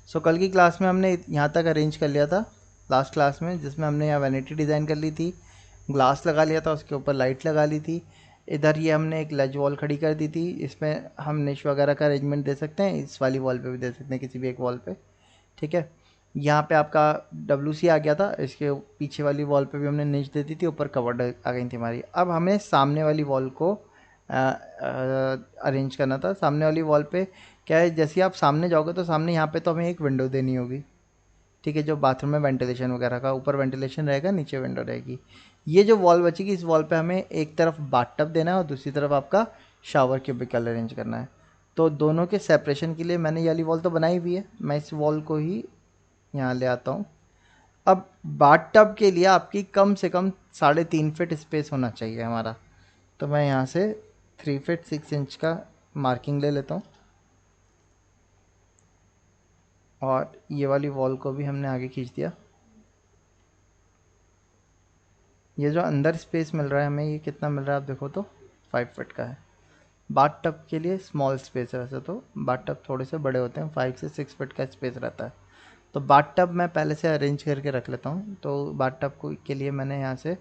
सो कल की क्लास में हमने यहाँ तक अरेंज कर लिया था, लास्ट क्लास में, जिसमें हमने यहाँ वैनिटी डिज़ाइन कर ली थी, ग्लास लगा लिया था, उसके ऊपर लाइट लगा ली थी। इधर ये हमने एक लेज वॉल खड़ी कर दी थी, इसमें हम निश वगैरह का अरेंजमेंट दे सकते हैं, इस वाली वॉल पे भी दे सकते हैं, किसी भी एक वॉल पे। ठीक है, यहाँ पे आपका WC आ गया था, इसके पीछे वाली वॉल पे भी हमने निश दे दी थी, ऊपर कवर्ड आ गई थी हमारी। अब हमें सामने वाली वॉल को अरेंज करना था। सामने वाली वॉल पे क्या है, जैसे ही आप सामने जाओगे तो सामने यहाँ पे तो हमें एक विंडो देनी होगी। ठीक है, जो बाथरूम में वेंटिलेशन वगैरह का, ऊपर वेंटिलेशन रहेगा, नीचे विंडो रहेगी। ये जो वॉल बचेगी, इस वॉल पे हमें एक तरफ बाथटब देना है और दूसरी तरफ आपका शावर क्यूबिकल अरेंज करना है। तो दोनों के सेपरेशन के लिए मैंने ये वाली वॉल तो बनाई हुई है, मैं इस वॉल को ही यहाँ ले आता हूँ। अब बाथटब के लिए आपकी कम से कम 3.5 फीट स्पेस होना चाहिए हमारा। तो मैं यहाँ से 3 फीट 6 इंच का मार्किंग ले लेता हूँ, और ये वाली वॉल को भी हमने आगे खींच दिया। ये जो अंदर स्पेस मिल रहा है हमें, ये कितना मिल रहा है आप देखो तो 5 फीट का है। बाथ टब के लिए स्मॉल स्पेस है, वैसे तो बाथ टब थोड़े से बड़े होते हैं, 5 से 6 फीट का स्पेस रहता है। तो बाथ टब मैं पहले से अरेंज करके रख लेता हूँ। तो बाथ टब को के लिए मैंने यहाँ से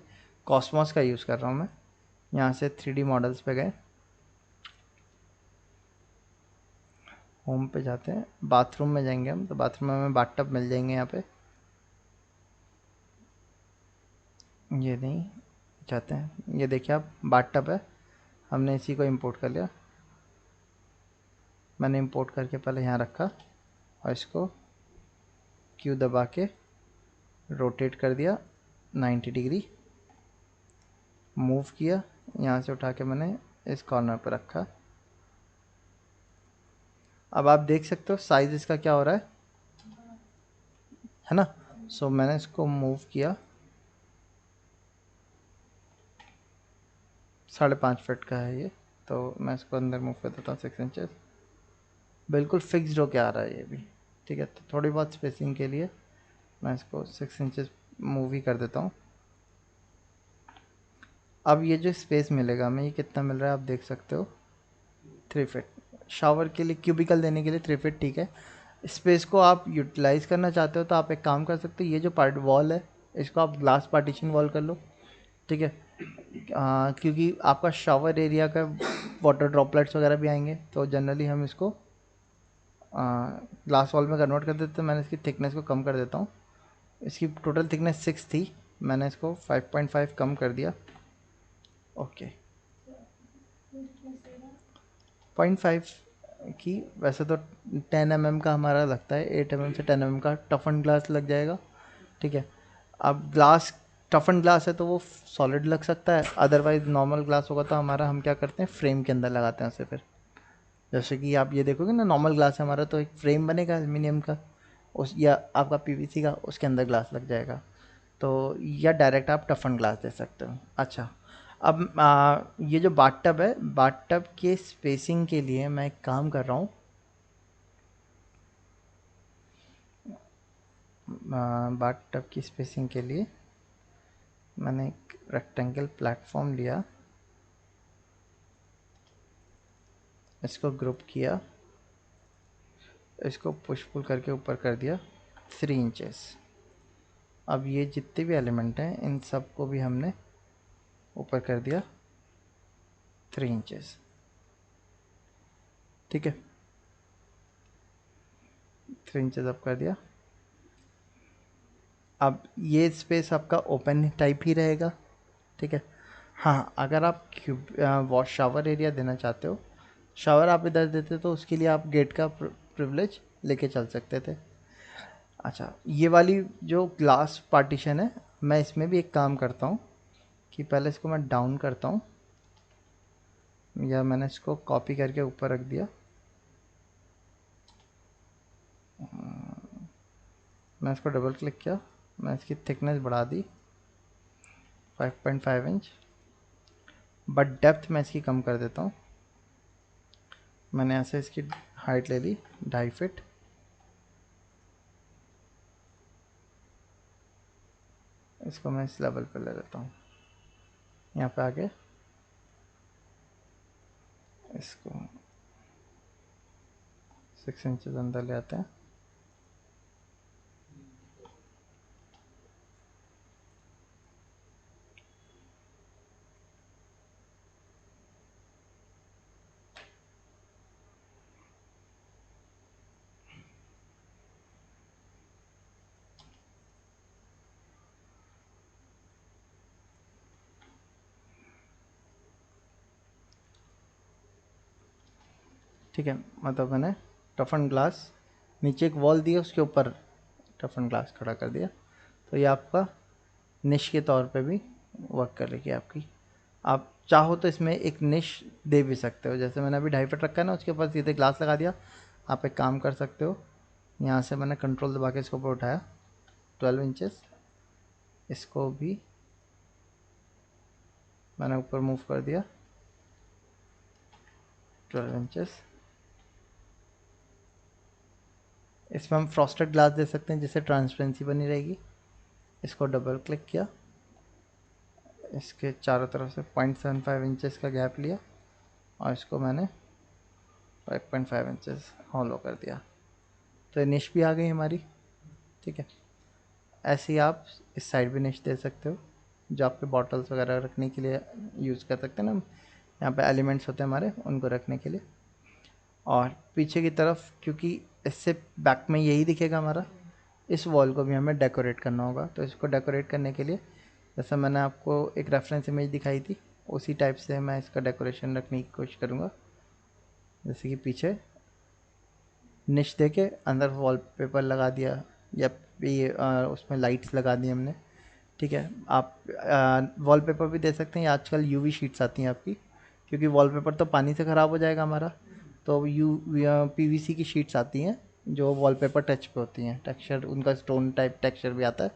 कॉस्मॉस का यूज़ कर रहा हूँ मैं। यहाँ से 3D मॉडल्स पे गए, होम पे जाते हैं, बाथरूम में जाएंगे हम, तो बाथरूम में हमें बाथ टब मिल जाएंगे यहाँ पे। ये नहीं चाहते हैं, ये देखिए आप, बाथ टब है, हमने इसी को इंपोर्ट कर लिया। मैंने इंपोर्ट करके पहले यहाँ रखा और इसको क्यू दबा के रोटेट कर दिया 90 डिग्री, मूव किया, यहाँ से उठा के मैंने इस कॉर्नर पर रखा। अब आप देख सकते हो साइज़ इसका क्या हो रहा है ना। सो मैंने इसको मूव किया, 5.5 फीट का है ये, तो मैं इसको अंदर मूव कर देता हूँ 6 इंचेस। बिल्कुल फिक्स्ड होके आ रहा है ये भी। ठीक है, तो थोड़ी बहुत स्पेसिंग के लिए मैं इसको 6 इंचेस मूव ही कर देता हूँ। अब ये जो स्पेस मिलेगा हमें, ये कितना मिल रहा है आप देख सकते हो, 3 फीट। शावर के लिए, क्यूबिकल देने के लिए 3 फीट ठीक है। स्पेस को आप यूटिलाइज़ करना चाहते हो तो आप एक काम कर सकते हो, ये जो पार्ट वॉल है, इसको आप ग्लास पार्टीशन वॉल कर लो। ठीक है, क्योंकि आपका शावर एरिया का वाटर ड्रॉपलेट्स वगैरह भी आएंगे, तो जनरली हम इसको ग्लास वॉल में कन्वर्ट कर देते हैं। मैंने इसकी थिकनेस को कम कर देता हूँ, इसकी टोटल थिकनेस 6 थी, मैंने इसको 5.5 कम कर दिया। ओके, 0.5 की, वैसे तो 10 mm का हमारा लगता है, 8 mm से 10 mm का टफन ग्लास लग जाएगा। ठीक है, अब ग्लास टफन ग्लास है तो वो सॉलिड लग सकता है, अदरवाइज नॉर्मल ग्लास होगा तो हमारा, हम क्या करते हैं, फ्रेम के अंदर लगाते हैं उसे। फिर जैसे कि आप ये देखोगे ना, नॉर्मल ग्लास है हमारा, तो एक फ्रेम बनेगा एल्यूमिनियम का, उस या आपका PVC का, उसके अंदर ग्लास लग जाएगा। तो या डायरेक्ट आप टफन ग्लास दे सकते हो। अच्छा, अब ये जो बाथटब है, बाथटब के स्पेसिंग के लिए मैं एक काम कर रहा हूँ। बाथटब की स्पेसिंग के लिए मैंने एक रेक्टेंगल प्लेटफॉर्म लिया, इसको ग्रुप किया, इसको पुश पुल करके ऊपर कर दिया 3 इंचेस। अब ये जितने भी एलिमेंट हैं, इन सब को भी हमने ऊपर कर दिया 3 इंचेस। ठीक है, 3 इंचेस अप कर दिया। अब ये स्पेस आपका ओपन टाइप ही रहेगा। ठीक है, हाँ, अगर आप वॉश शावर एरिया देना चाहते हो, शावर आप इधर देते तो उसके लिए आप गेट का प्रिविलेज लेके चल सकते थे। अच्छा, ये वाली जो ग्लास पार्टीशन है, मैं इसमें भी एक काम करता हूँ कि पहले इसको मैं डाउन करता हूँ, या मैंने इसको कॉपी करके ऊपर रख दिया। मैं इसको डबल क्लिक किया, मैं इसकी थिकनेस बढ़ा दी 5.5 इंच, बट डेप्थ मैं इसकी कम कर देता हूँ। मैंने ऐसे इसकी हाइट ले ली 2.5 फीट। इसको मैं इस लेवल पर ले लेता हूँ, यहाँ पे आके इसको 6 इंचेस अंदर ले आते हैं। ठीक है, मतलब मैंने टफन ग्लास नीचे एक वॉल दी है, उसके ऊपर टफन ग्लास खड़ा कर दिया, तो ये आपका निश के तौर पे भी वर्क करेगी आपकी। आप चाहो तो इसमें एक निश दे भी सकते हो, जैसे मैंने अभी 2.5 फीट रखा है ना, उसके ऊपर सीधे ग्लास लगा दिया। आप एक काम कर सकते हो, यहाँ से मैंने कंट्रोल दबा के इसको ऊपर उठाया 12 इंचेस, इसको भी मैंने ऊपर मूव कर दिया 12 इंचेस। इसमें हम फ्रॉस्टेड ग्लास दे सकते हैं जिससे ट्रांसपेरेंसी बनी रहेगी। इसको डबल क्लिक किया, इसके चारों तरफ से 0.75 इंचेस का गैप लिया और इसको मैंने 5.5 इंचेस हॉलो कर दिया, तो निश भी आ गई हमारी। ठीक है, ऐसे ही आप इस साइड भी निश दे सकते हो, जो आपके बॉटल्स वगैरह रखने के लिए यूज़ कर सकते हैं ना, यहाँ पे एलिमेंट्स होते हैं हमारे, उनको रखने के लिए। और पीछे की तरफ, क्योंकि इससे बैक में यही दिखेगा हमारा, इस वॉल को भी हमें डेकोरेट करना होगा। तो इसको डेकोरेट करने के लिए, जैसा मैंने आपको एक रेफरेंस इमेज दिखाई थी, उसी टाइप से मैं इसका डेकोरेशन रखने की कोशिश करूँगा। जैसे कि पीछे निश दे के अंदर वॉलपेपर लगा दिया, या ये उसमें लाइट्स लगा दी हमने। ठीक है, आप वॉलपेपर भी दे सकते हैं, या आजकल यूवी शीट्स आती हैं आपकी, क्योंकि वॉलपेपर तो पानी से ख़राब हो जाएगा हमारा, तो पीवीसी की शीट्स आती हैं जो वॉलपेपर टच पे होती हैं, टेक्सचर उनका स्टोन टाइप टेक्सचर भी आता है,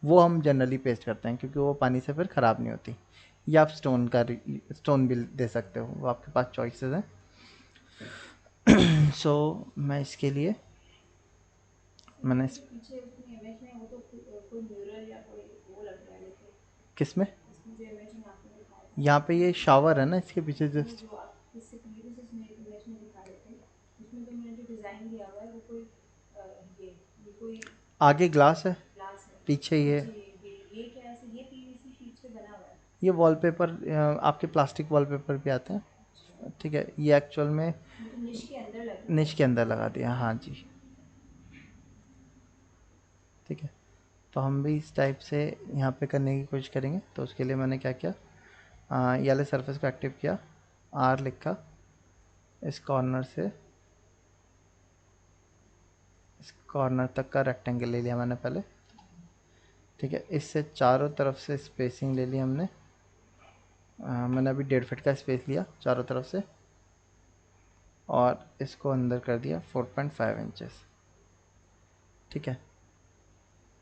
वो हम जनरली पेस्ट करते हैं क्योंकि वो पानी से फिर ख़राब नहीं होती। या आप स्टोन भी दे सकते हो, वो आपके पास चॉइसेस हैं। सो मैं इसके लिए मैंने पीछे उसमें इमेज में वो तो कोई म्यूरल या कोई वो लग रहा है, लेकिन किस में, इसमें जो इमेज में आपने दिखाया था, यहाँ पे ये शावर है ना इसके पीछे नहीं जस्ट, जो आप इससे प्रीवियस इसमें इमेज में दिखा रहे थे, उसमें तो मैंने जो डिज़ाइन दिया हुआ है वो कोई ये कोई आगे ग्लास है, ग्लास है, पीछे ये पीछे ये क्या है, ये पीवीसी शीट से बना हुआ है। ये वॉलपेपर, आपके प्लास्टिक वॉलपेपर भी आते हैं। ठीक है, ये एक्चुअल में मतलब निश के अंदर लग रहा है। निच के अंदर लगा दिया, हाँ जी। ठीक है, तो हम भी इस टाइप से यहाँ पे करने की कोशिश करेंगे। तो उसके लिए मैंने क्या किया, ये वाले सरफेस को एक्टिव किया, आर लिखा, इस कॉर्नर से इस कॉर्नर तक का रेक्टेंगल ले लिया मैंने पहले। ठीक है, इससे चारों तरफ से स्पेसिंग ले ली हमने। मैंने अभी 1.5 फीट का स्पेस लिया चारों तरफ से, और इसको अंदर कर दिया 4.5 इंचेस। ठीक है,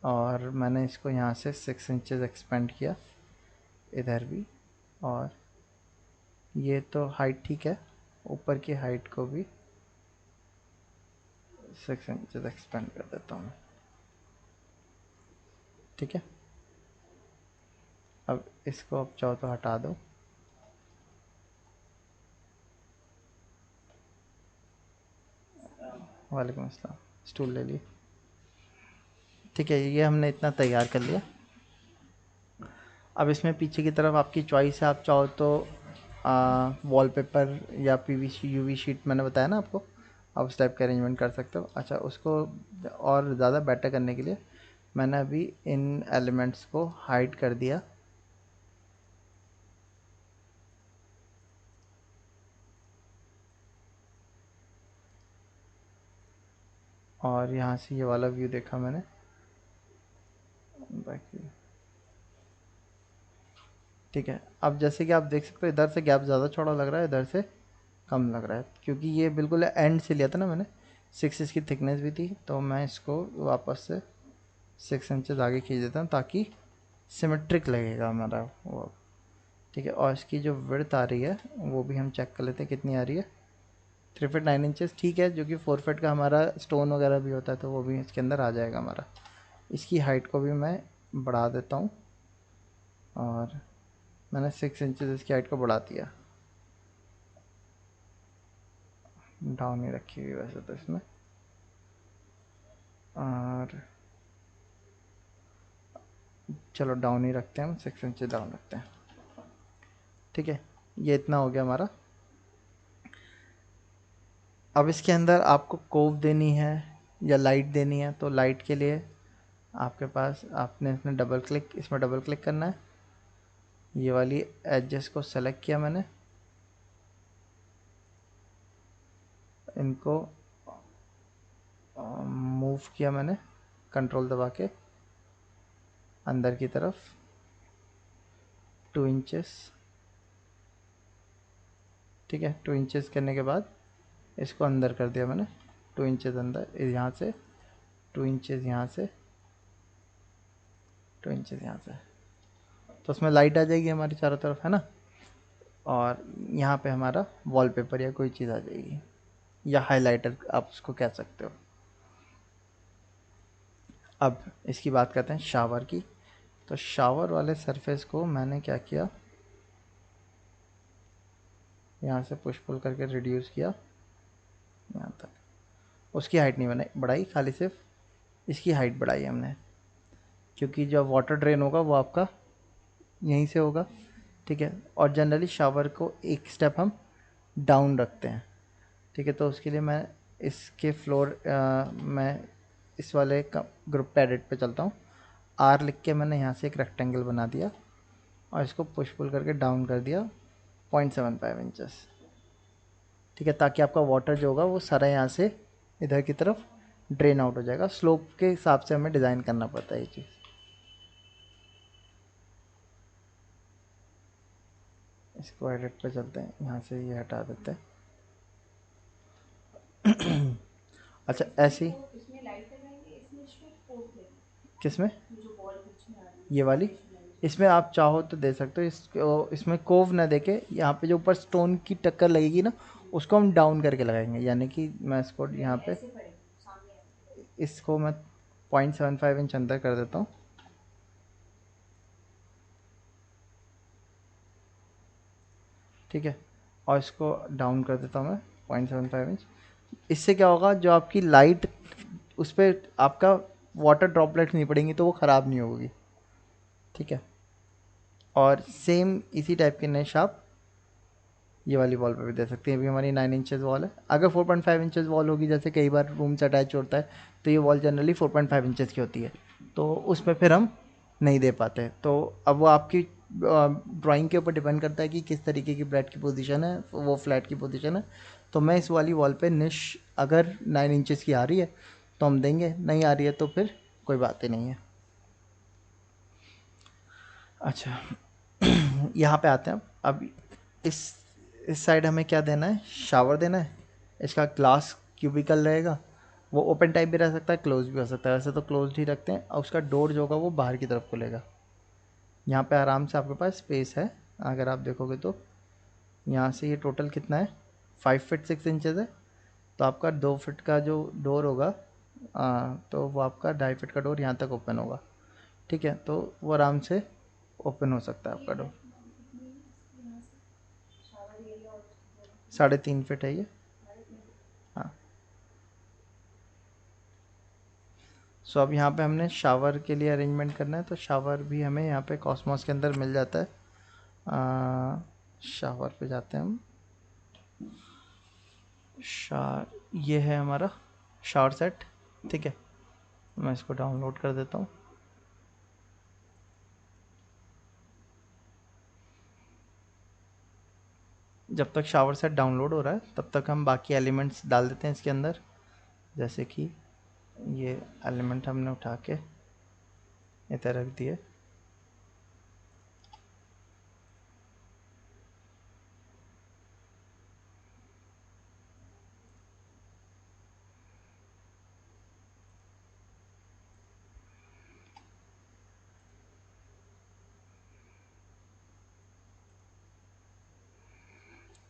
और मैंने इसको यहाँ से 6 इंचेस एक्सपेंड किया इधर भी, और ये तो हाइट ठीक है, ऊपर की हाइट को भी 6 इंचेस एक्सपेंड कर देता हूँ। ठीक है, अब इसको आप चाहो तो हटा दो। वालेकुम अस्सलाम, स्टूल ले लिए। ठीक है, ये हमने इतना तैयार कर लिया। अब इसमें पीछे की तरफ आपकी चॉइस है, आप चाहो तो वॉलपेपर या पीवीसी यूवी शीट मैंने बताया ना आपको, आप उस टाइप का अरेंजमेंट कर सकते हो। अच्छा, उसको और ज़्यादा बेटर करने के लिए मैंने अभी इन एलिमेंट्स को हाइड कर दिया, और यहाँ से ये वाला व्यू देखा मैंने बाकी। ठीक है, अब जैसे कि आप देख सकते हो इधर से गैप ज़्यादा चौड़ा लग रहा है, इधर से कम लग रहा है, क्योंकि ये बिल्कुल एंड से लिया था ना मैंने, 6 इसकी थिकनेस भी थी, तो मैं इसको वापस से 6 इंचेस आगे खींच देता हूँ ताकि सिमेट्रिक लगेगा हमारा वो। ठीक है, और इसकी जो विड्थ आ रही है वो भी हम चेक कर लेते हैं कितनी आ रही है। 3 फीट 9 इंचेस ठीक है, जो कि 4 फीट का हमारा स्टोन वगैरह भी होता है, तो वो भी इसके अंदर आ जाएगा हमारा। इसकी हाइट को भी मैं बढ़ा देता हूँ, और मैंने 6 इंचेस इसकी हाइट को बढ़ा दिया। डाउन ही रखी हुई वैसे तो इसमें, और चलो डाउन ही रखते हैं, हम 6 इंचेस डाउन रखते हैं। ठीक है, ये इतना हो गया हमारा। अब इसके अंदर आपको कोव देनी है या लाइट देनी है, तो लाइट के लिए आपके पास आपने इसमें डबल क्लिक करना है। ये वाली एजेस को सेलेक्ट किया मैंने, इनको मूव किया मैंने कंट्रोल दबा के अंदर की तरफ 2 इंचेस। ठीक है, 2 इंचेस करने के बाद इसको अंदर कर दिया मैंने, 2 इंचेस अंदर, यहाँ से 2 इंचेस, यहाँ से 2 इंचेस, यहाँ से। तो उसमें लाइट आ जाएगी हमारी चारों तरफ, है ना। और यहाँ पे हमारा वॉलपेपर या कोई चीज़ आ जाएगी, या हाइलाइटर आप उसको कह सकते हो। अब इसकी बात करते हैं शावर की। तो शावर वाले सरफेस को मैंने क्या किया, यहाँ से पुश पुल करके रिड्यूस किया यहाँ तक। उसकी हाइट नहीं बनाई बढ़ाई, खाली सिर्फ इसकी हाइट बढ़ाई हमने, क्योंकि जब वाटर ड्रेन होगा वो आपका यहीं से होगा। ठीक है, और जनरली शावर को एक स्टेप हम डाउन रखते हैं। ठीक है, तो उसके लिए मैं इसके फ्लोर मैं इस वाले का ग्रुप एडिट पे चलता हूँ। आर लिख के मैंने यहाँ से एक रेक्टेंगल बना दिया और इसको पुश पुल करके डाउन कर दिया 0.75 इंचेस। ठीक है, ताकि आपका वाटर जो होगा वो सारा यहाँ से इधर की तरफ ड्रेन आउट हो जाएगा। स्लोप के हिसाब से हमें डिज़ाइन करना पड़ता है ये चीज़। इसको एडिट पे चलते हैं, यहाँ से ये हटा देते हैं। अच्छा, ऐसी तो इसमें लाइट लगाएंगे, इसमें इसको कोट देंगे, किस में, जो वॉल बीच में आ रही है ये वाली, इसमें लाइट। इसमें आप चाहो तो दे सकते हो। इसमें कोव ना देके यहाँ पे जो ऊपर स्टोन की टक्कर लगेगी ना, उसको हम डाउन करके लगाएंगे। यानी कि मैं इसको यहाँ पे, ऐसे पड़ेगा सामने आएगा। इसको मैं 0.75 इंच अंदर कर देता हूँ। ठीक है, और इसको डाउन कर देता हूँ मैं 0.75 इंच। इससे क्या होगा, जो आपकी लाइट उस पर आपका वाटर ड्रॉपलेट्स नहीं पड़ेंगी तो वो ख़राब नहीं होगी। ठीक है, और सेम इसी टाइप के निश आप ये वाली वॉल पे भी दे सकते हैं। अभी हमारी 9 इंचेस वॉल है। अगर 4.5 इंचेस वॉल होगी, जैसे कई बार रूम से अटैच होता है, तो ये वॉल जनरली 4.5 इंचेस की होती है, तो उसमें फिर हम नहीं दे पाते। तो अब वो आपकी ड्राइंग के ऊपर डिपेंड करता है कि किस तरीके की ब्रेड की पोजीशन है, वो फ्लैट की पोजीशन है। तो मैं इस वाली वॉल पे निश अगर 9 इंचेस की आ रही है तो हम देंगे, नहीं आ रही है तो फिर कोई बात ही नहीं है। अच्छा, यहाँ पे आते हैं अब इस इस साइड हमें क्या देना है, शावर देना है। इसका ग्लास क्यूबिकल रहेगा, वो ओपन टाइप भी रह सकता है, क्लोज भी हो सकता है। वैसे तो क्लोज ही रखते हैं, और उसका डोर जो होगा वो बाहर की तरफ खुलेगा। यहाँ पे आराम से आपके पास स्पेस है। अगर आप देखोगे तो यहाँ से ये टोटल कितना है, 5 फीट 6 इंचेस है। तो आपका 2 फीट का जो डोर होगा, तो वो आपका 2.5 फीट का डोर यहाँ तक ओपन होगा। ठीक है, तो वो आराम से ओपन हो सकता है ये आपका डोर। हाइट कितनी है इसकी यहाँ से, शावर एरिया और उसकी दोनों की? 3.5 फीट है ये। 3.5 फीट। हाँ, सो अब यहाँ पे हमने शावर के लिए अरेंजमेंट करना है, तो शावर भी हमें यहाँ पे कॉस्मोस के अंदर मिल जाता है। शावर पे जाते हैं हम। शार ये है हमारा शावर सेट। ठीक है, मैं इसको डाउनलोड कर देता हूँ। जब तक शावर सेट डाउनलोड हो रहा है तब तक हम बाकी एलिमेंट्स डाल देते हैं इसके अंदर। जैसे कि ये एलिमेंट हमने उठा के इधर रख दिए।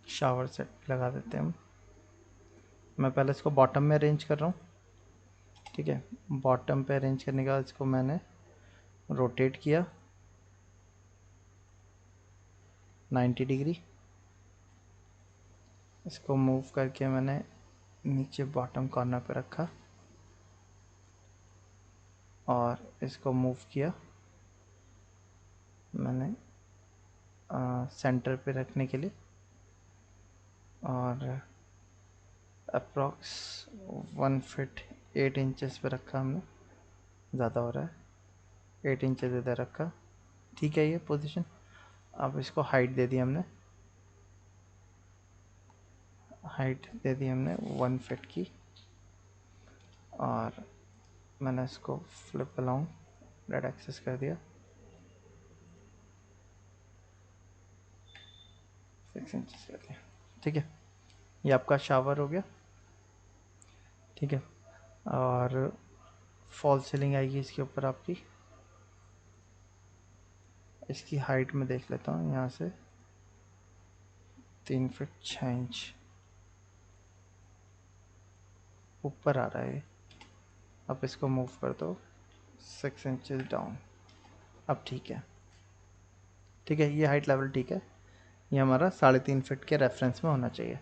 शावर सेट लगा देते हैं हम। मैं पहले इसको बॉटम में अरेंज कर रहा हूँ। ठीक है, बॉटम पे अरेंज करने के बाद इसको मैंने रोटेट किया 90 डिग्री। इसको मूव करके मैंने नीचे बॉटम कॉर्नर पे रखा और इसको मूव किया मैंने सेंटर पे रखने के लिए, और अप्रॉक्स 1 फीट 8 इंचेस पे रखा हमने। ज़्यादा हो रहा है, 8 इंचेस इधर रखा। ठीक है, ये पोजीशन। अब इसको हाइट दे दी हमने हाइट दे दी हमने 1 फीट की, और मैंने इसको फ्लिप अलाउंग रेड एक्सेस कर दिया, 6 इंचेस कर दिया। ठीक है, ये आपका शावर हो गया। ठीक है, और फॉल सीलिंग आएगी इसके ऊपर आपकी। इसकी हाइट में देख लेता हूँ, यहाँ से 3 फीट 6 इंच ऊपर आ रहा है। अब इसको मूव कर दो 6 इंचेस डाउन। अब ठीक है, ठीक है, ये हाइट लेवल ठीक है। ये हमारा 3.5 फीट के रेफरेंस में होना चाहिए।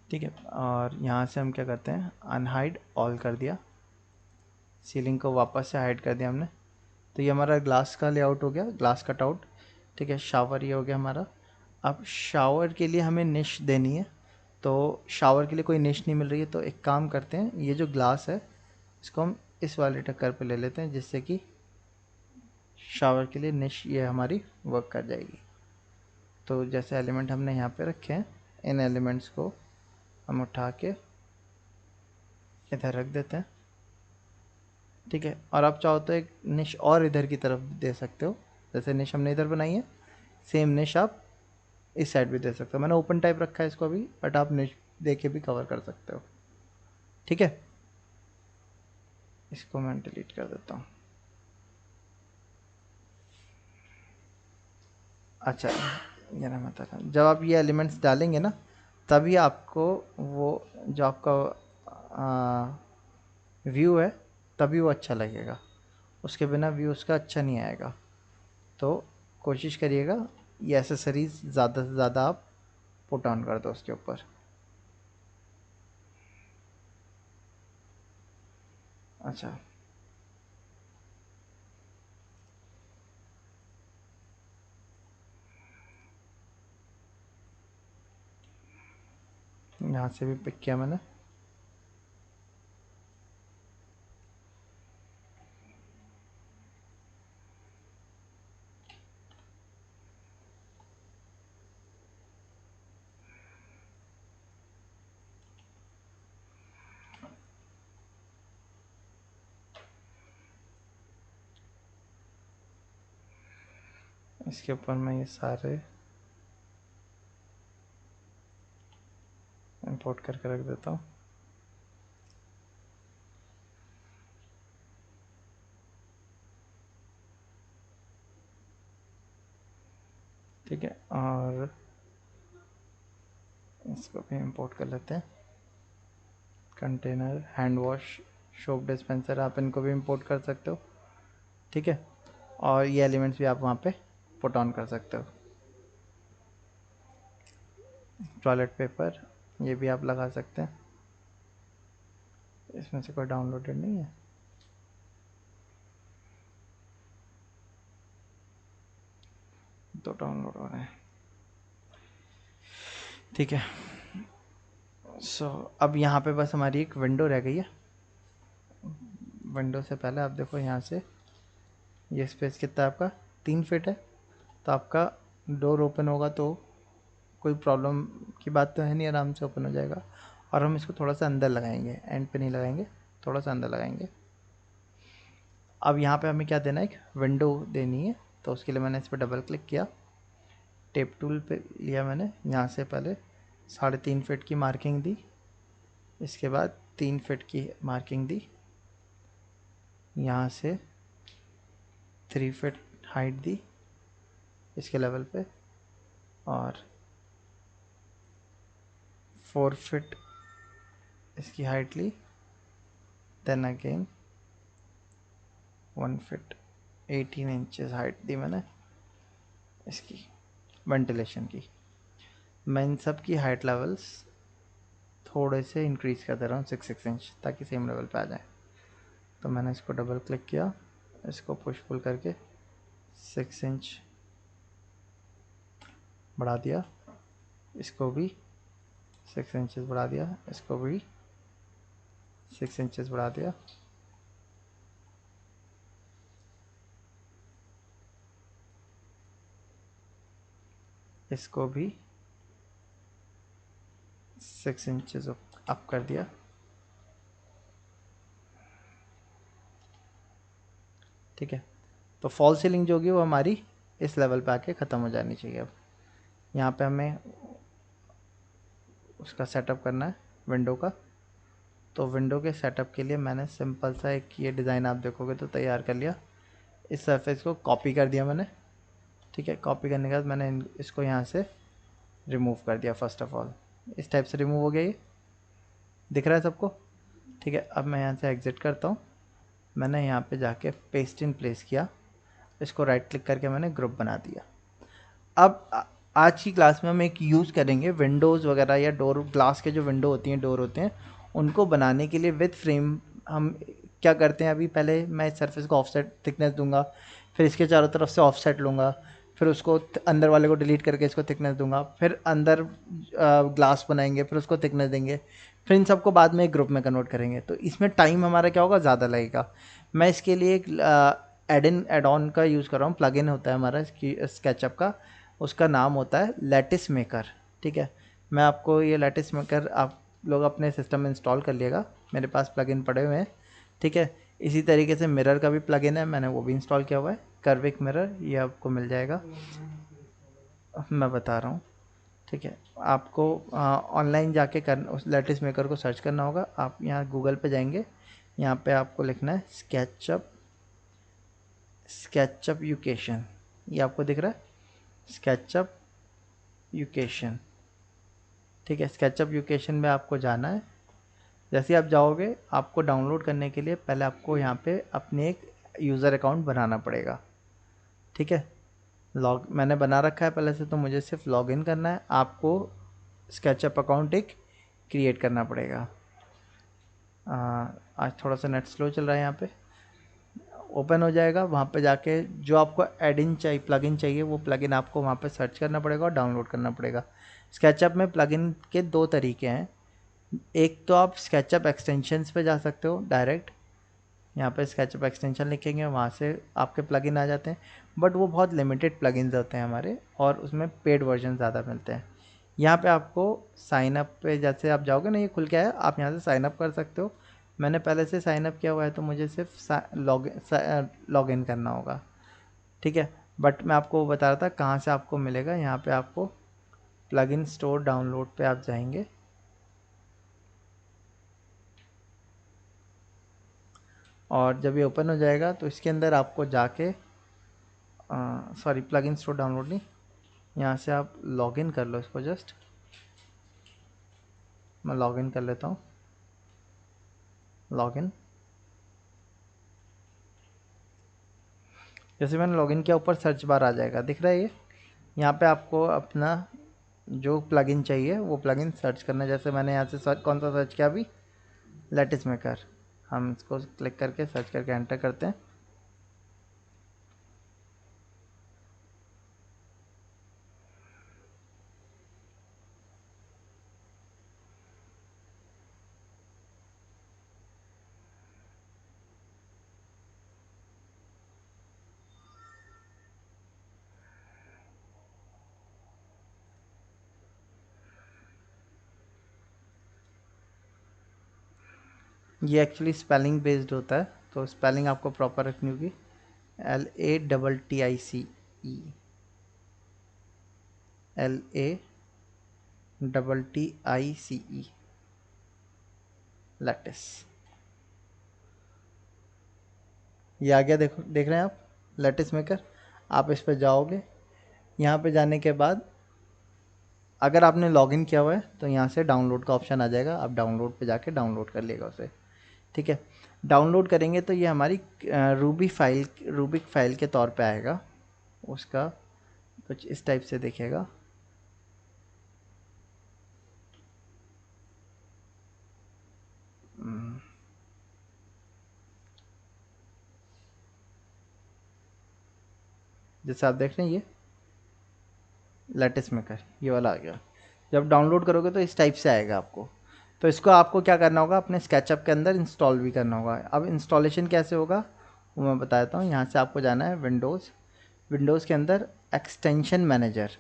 ठीक है, और यहाँ से हम क्या करते हैं, अनहाइड ऑल कर दिया, सीलिंग को वापस से हाइड कर दिया हमने। तो ये हमारा ग्लास का लेआउट हो गया, ग्लास कट आउट। ठीक है, शावर ये हो गया हमारा। अब शावर के लिए हमें निश देनी है, तो शावर के लिए कोई निश नहीं मिल रही है, तो एक काम करते हैं, ये जो ग्लास है इसको हम इस वाले टक्कर पे ले लेते हैं, जिससे कि शावर के लिए निश ये हमारी वर्क कर जाएगी। तो जैसे एलिमेंट हमने यहाँ पे रखे हैं, इन एलिमेंट्स को हम उठा के इधर रख देते हैं। ठीक है, और आप चाहो तो एक निश और इधर की तरफ दे सकते हो, जैसे निश हमने इधर बनाई है, सेम निश आप इस साइड भी दे सकते हो। मैंने ओपन टाइप रखा है इसको अभी, बट आप निश दे के भी कवर कर सकते हो। ठीक है, इसको मैं डिलीट कर देता हूँ। अच्छा, ये ना बता रहा हूँ, जब आप ये एलिमेंट्स डालेंगे ना, तभी आपको वो जो आपका व्यू है, तभी वो अच्छा लगेगा। उसके बिना व्यू उसका अच्छा नहीं आएगा। तो कोशिश करिएगा ये एसेसरीज ज़्यादा से ज़्यादा आप पुट ऑन कर दो उसके ऊपर। अच्छा, यहाँ से भी पिक किया मैंने। इसके ऊपर मैं ये सारे इंपोर्ट करके रख देता हूँ। ठीक है, और इसको भी इंपोर्ट कर लेते हैं। Container, hand wash, soap dispenser, आप इनको भी इंपोर्ट कर सकते हो। ठीक है, और ये एलिमेंट्स भी आप वहाँ पे पुट ऑन कर सकते हो। टॉयलेट पेपर, ये भी आप लगा सकते हैं। इसमें से कोई डाउनलोडेड नहीं है। तो डाउनलोड हो रहे हैं। ठीक है, सो अब यहाँ पे बस हमारी एक विंडो रह गई है। विंडो से पहले आप देखो, यहाँ से ये स्पेस कितना है आपका, 3 फीट है। तो आपका डोर ओपन होगा तो कोई प्रॉब्लम की बात तो है नहीं, आराम से ओपन हो जाएगा। और हम इसको थोड़ा सा अंदर लगाएंगे, एंड पे नहीं लगाएंगे, थोड़ा सा अंदर लगाएंगे। अब यहाँ पे हमें क्या देना है, एक विंडो देनी है। तो उसके लिए मैंने इस पर डबल क्लिक किया, टेप टूल पे लिया मैंने, यहाँ से पहले 3.5 फीट की मार्किंग दी, इसके बाद 3 फीट की मार्किंग दी, यहाँ से 3 फीट हाइट दी इसके लेवल पे, और 4 फीट इसकी हाइट ली, then again 1 feet 18 inches height दी मैंने इसकी वेंटिलेशन की। मैं इन सब की हाइट लेवल्स थोड़े से इंक्रीज़ कर दे रहा हूँ 6 इंच, ताकि सेम लेवल पे आ जाए। तो मैंने इसको डबल क्लिक किया, इसको पुश पुल करके 6 इंच बढ़ा दिया, इसको भी 6 इंचेस बढ़ा दिया, इसको भी 6 इंचेस बढ़ा दिया। इसको भी 6 इंचेस अप कर दिया। ठीक है, तो फॉल सीलिंग जो होगी वो हमारी इस लेवल पे आके ख़त्म हो जानी चाहिए। अब यहाँ पे हमें उसका सेटअप करना है विंडो का। तो विंडो के सेटअप के लिए मैंने सिंपल सा एक ये डिज़ाइन आप देखोगे तो तैयार कर लिया। इस सरफेस को कॉपी कर दिया मैंने। ठीक है, कॉपी करने के बाद मैंने इसको यहाँ से रिमूव कर दिया। फर्स्ट ऑफ ऑल इस टाइप से रिमूव हो गया, ये दिख रहा है सबको। ठीक है, अब मैं यहाँ से एग्ज़िट करता हूँ। मैंने यहाँ पे जाके पेस्ट इन प्लेस किया, इसको राइट क्लिक करके मैंने ग्रुप बना दिया। अब आज की क्लास में हम एक यूज़ करेंगे विंडोज़ वगैरह या डोर, ग्लास के जो विंडो होती हैं, डोर होते हैं, उनको बनाने के लिए विद फ्रेम हम क्या करते हैं। अभी पहले मैं इस सरफेस को ऑफसेट थिकनेस दूंगा, फिर इसके चारों तरफ से ऑफसेट लूँगा, फिर उसको अंदर वाले को डिलीट करके इसको थिकनेस दूंगा, फिर अंदर ग्लास बनाएंगे, फिर उसको थिकनेस देंगे, फिर इन सबको बाद में एक ग्रुप में कन्वर्ट करेंगे। तो इसमें टाइम हमारा क्या होगा, ज़्यादा लगेगा। मैं इसके लिए एक एड ऑन का यूज़ कर रहा हूँ। प्लगइन होता है हमारा इसकी स्केचअप का, उसका नाम होता है लैटिस मेकर। ठीक है, मैं आपको ये लैटिस मेकर आप लोग अपने सिस्टम में इंस्टॉल कर लिएगा, मेरे पास प्लगइन पड़े हुए हैं। ठीक है, इसी तरीके से मिरर का भी प्लगइन है, मैंने वो भी इंस्टॉल किया हुआ है, कर्विक मिरर, ये आपको मिल जाएगा, मैं बता रहा हूँ। ठीक है, आपको ऑनलाइन जाके कर उस लैटिस मेकर को सर्च करना होगा। आप यहाँ गूगल पे जाएंगे, यहाँ पे आपको लिखना है स्केचअप यूकेशन, ये आपको दिख रहा है स्केचअप यूकेशन। ठीक है, स्केचअप यूकेशन में आपको जाना है। जैसे आप जाओगे, आपको डाउनलोड करने के लिए पहले आपको यहाँ पे अपने एक यूज़र अकाउंट बनाना पड़ेगा। ठीक है, मैंने बना रखा है पहले से, तो मुझे सिर्फ लॉगिन करना है। आपको स्केचअप अकाउंट एक क्रिएट करना पड़ेगा। आज थोड़ा सा नेट स्लो चल रहा है, यहाँ पे ओपन हो जाएगा। वहाँ पे जाके जो आपको एडिन चाहिए, प्लगइन चाहिए, वो प्लगइन आपको वहाँ पे सर्च करना पड़ेगा और डाउनलोड करना पड़ेगा। स्केचअप में प्लगइन के दो तरीके हैं। एक तो आप स्केचअप एक्सटेंशंस पे जा सकते हो डायरेक्ट, यहाँ पे स्केचअप एक्सटेंशन लिखेंगे, वहाँ से आपके प्लगइन आ जाते हैं, बट वो बहुत लिमिटेड प्लगइन्स होते हैं हमारे, और उसमें पेड वर्जन ज़्यादा मिलते हैं। यहाँ पे आपको साइन अप पे जैसे आप जाओगे ना, ये खुल के आया, आप यहाँ से साइन अप कर सकते हो। मैंने पहले से साइन अप किया हुआ है, तो मुझे सिर्फ लॉग इन करना होगा। ठीक है, बट मैं आपको बता रहा था कहाँ से आपको मिलेगा। यहाँ पे आपको प्लगइन स्टोर डाउनलोड पे आप जाएंगे, और जब ये ओपन हो जाएगा तो इसके अंदर आपको जाके सॉरी, प्लगइन स्टोर डाउनलोड नहीं, यहाँ से आप लॉगिन कर लो इसको। जस्ट मैं लॉगिन कर लेता हूँ, लॉगिन। जैसे मैंने लॉगिन किया, ऊपर सर्च बार आ जाएगा, दिख रहा है ये। यहाँ पे आपको अपना जो प्लगइन चाहिए वो प्लगइन सर्च करना है। जैसे मैंने यहाँ से कौन सा सर्च किया अभी, लैटिस मेकर। हम इसको क्लिक करके सर्च करके एंटर करते हैं। ये एक्चुअली स्पेलिंग बेस्ड होता है, तो स्पेलिंग आपको प्रॉपर रखनी होगी। LATTICE, LATTICE, lattice. ये आ गया, देखो, देख रहे हैं आप, लैटिस मेकर। आप इस पर जाओगे, यहाँ पे जाने के बाद अगर आपने लॉगिन किया हुआ है तो यहाँ से डाउनलोड का ऑप्शन आ जाएगा, आप डाउनलोड पे जाके डाउनलोड कर लेगा उसे। ठीक है, डाउनलोड करेंगे तो ये हमारी रूबिक फाइल के तौर पे आएगा, उसका कुछ इस टाइप से दिखेगा। जैसे आप देख रहे हैं, ये लेटेस्ट मेकर ये वाला आ गया। जब डाउनलोड करोगे तो इस टाइप से आएगा आपको। तो इसको आपको क्या करना होगा, अपने स्केचअप के अंदर इंस्टॉल भी करना होगा। अब इंस्टॉलेशन कैसे होगा वो मैं बताता हूँ। यहाँ से आपको जाना है विंडोज़, विंडोज़ के अंदर एक्सटेंशन मैनेजर।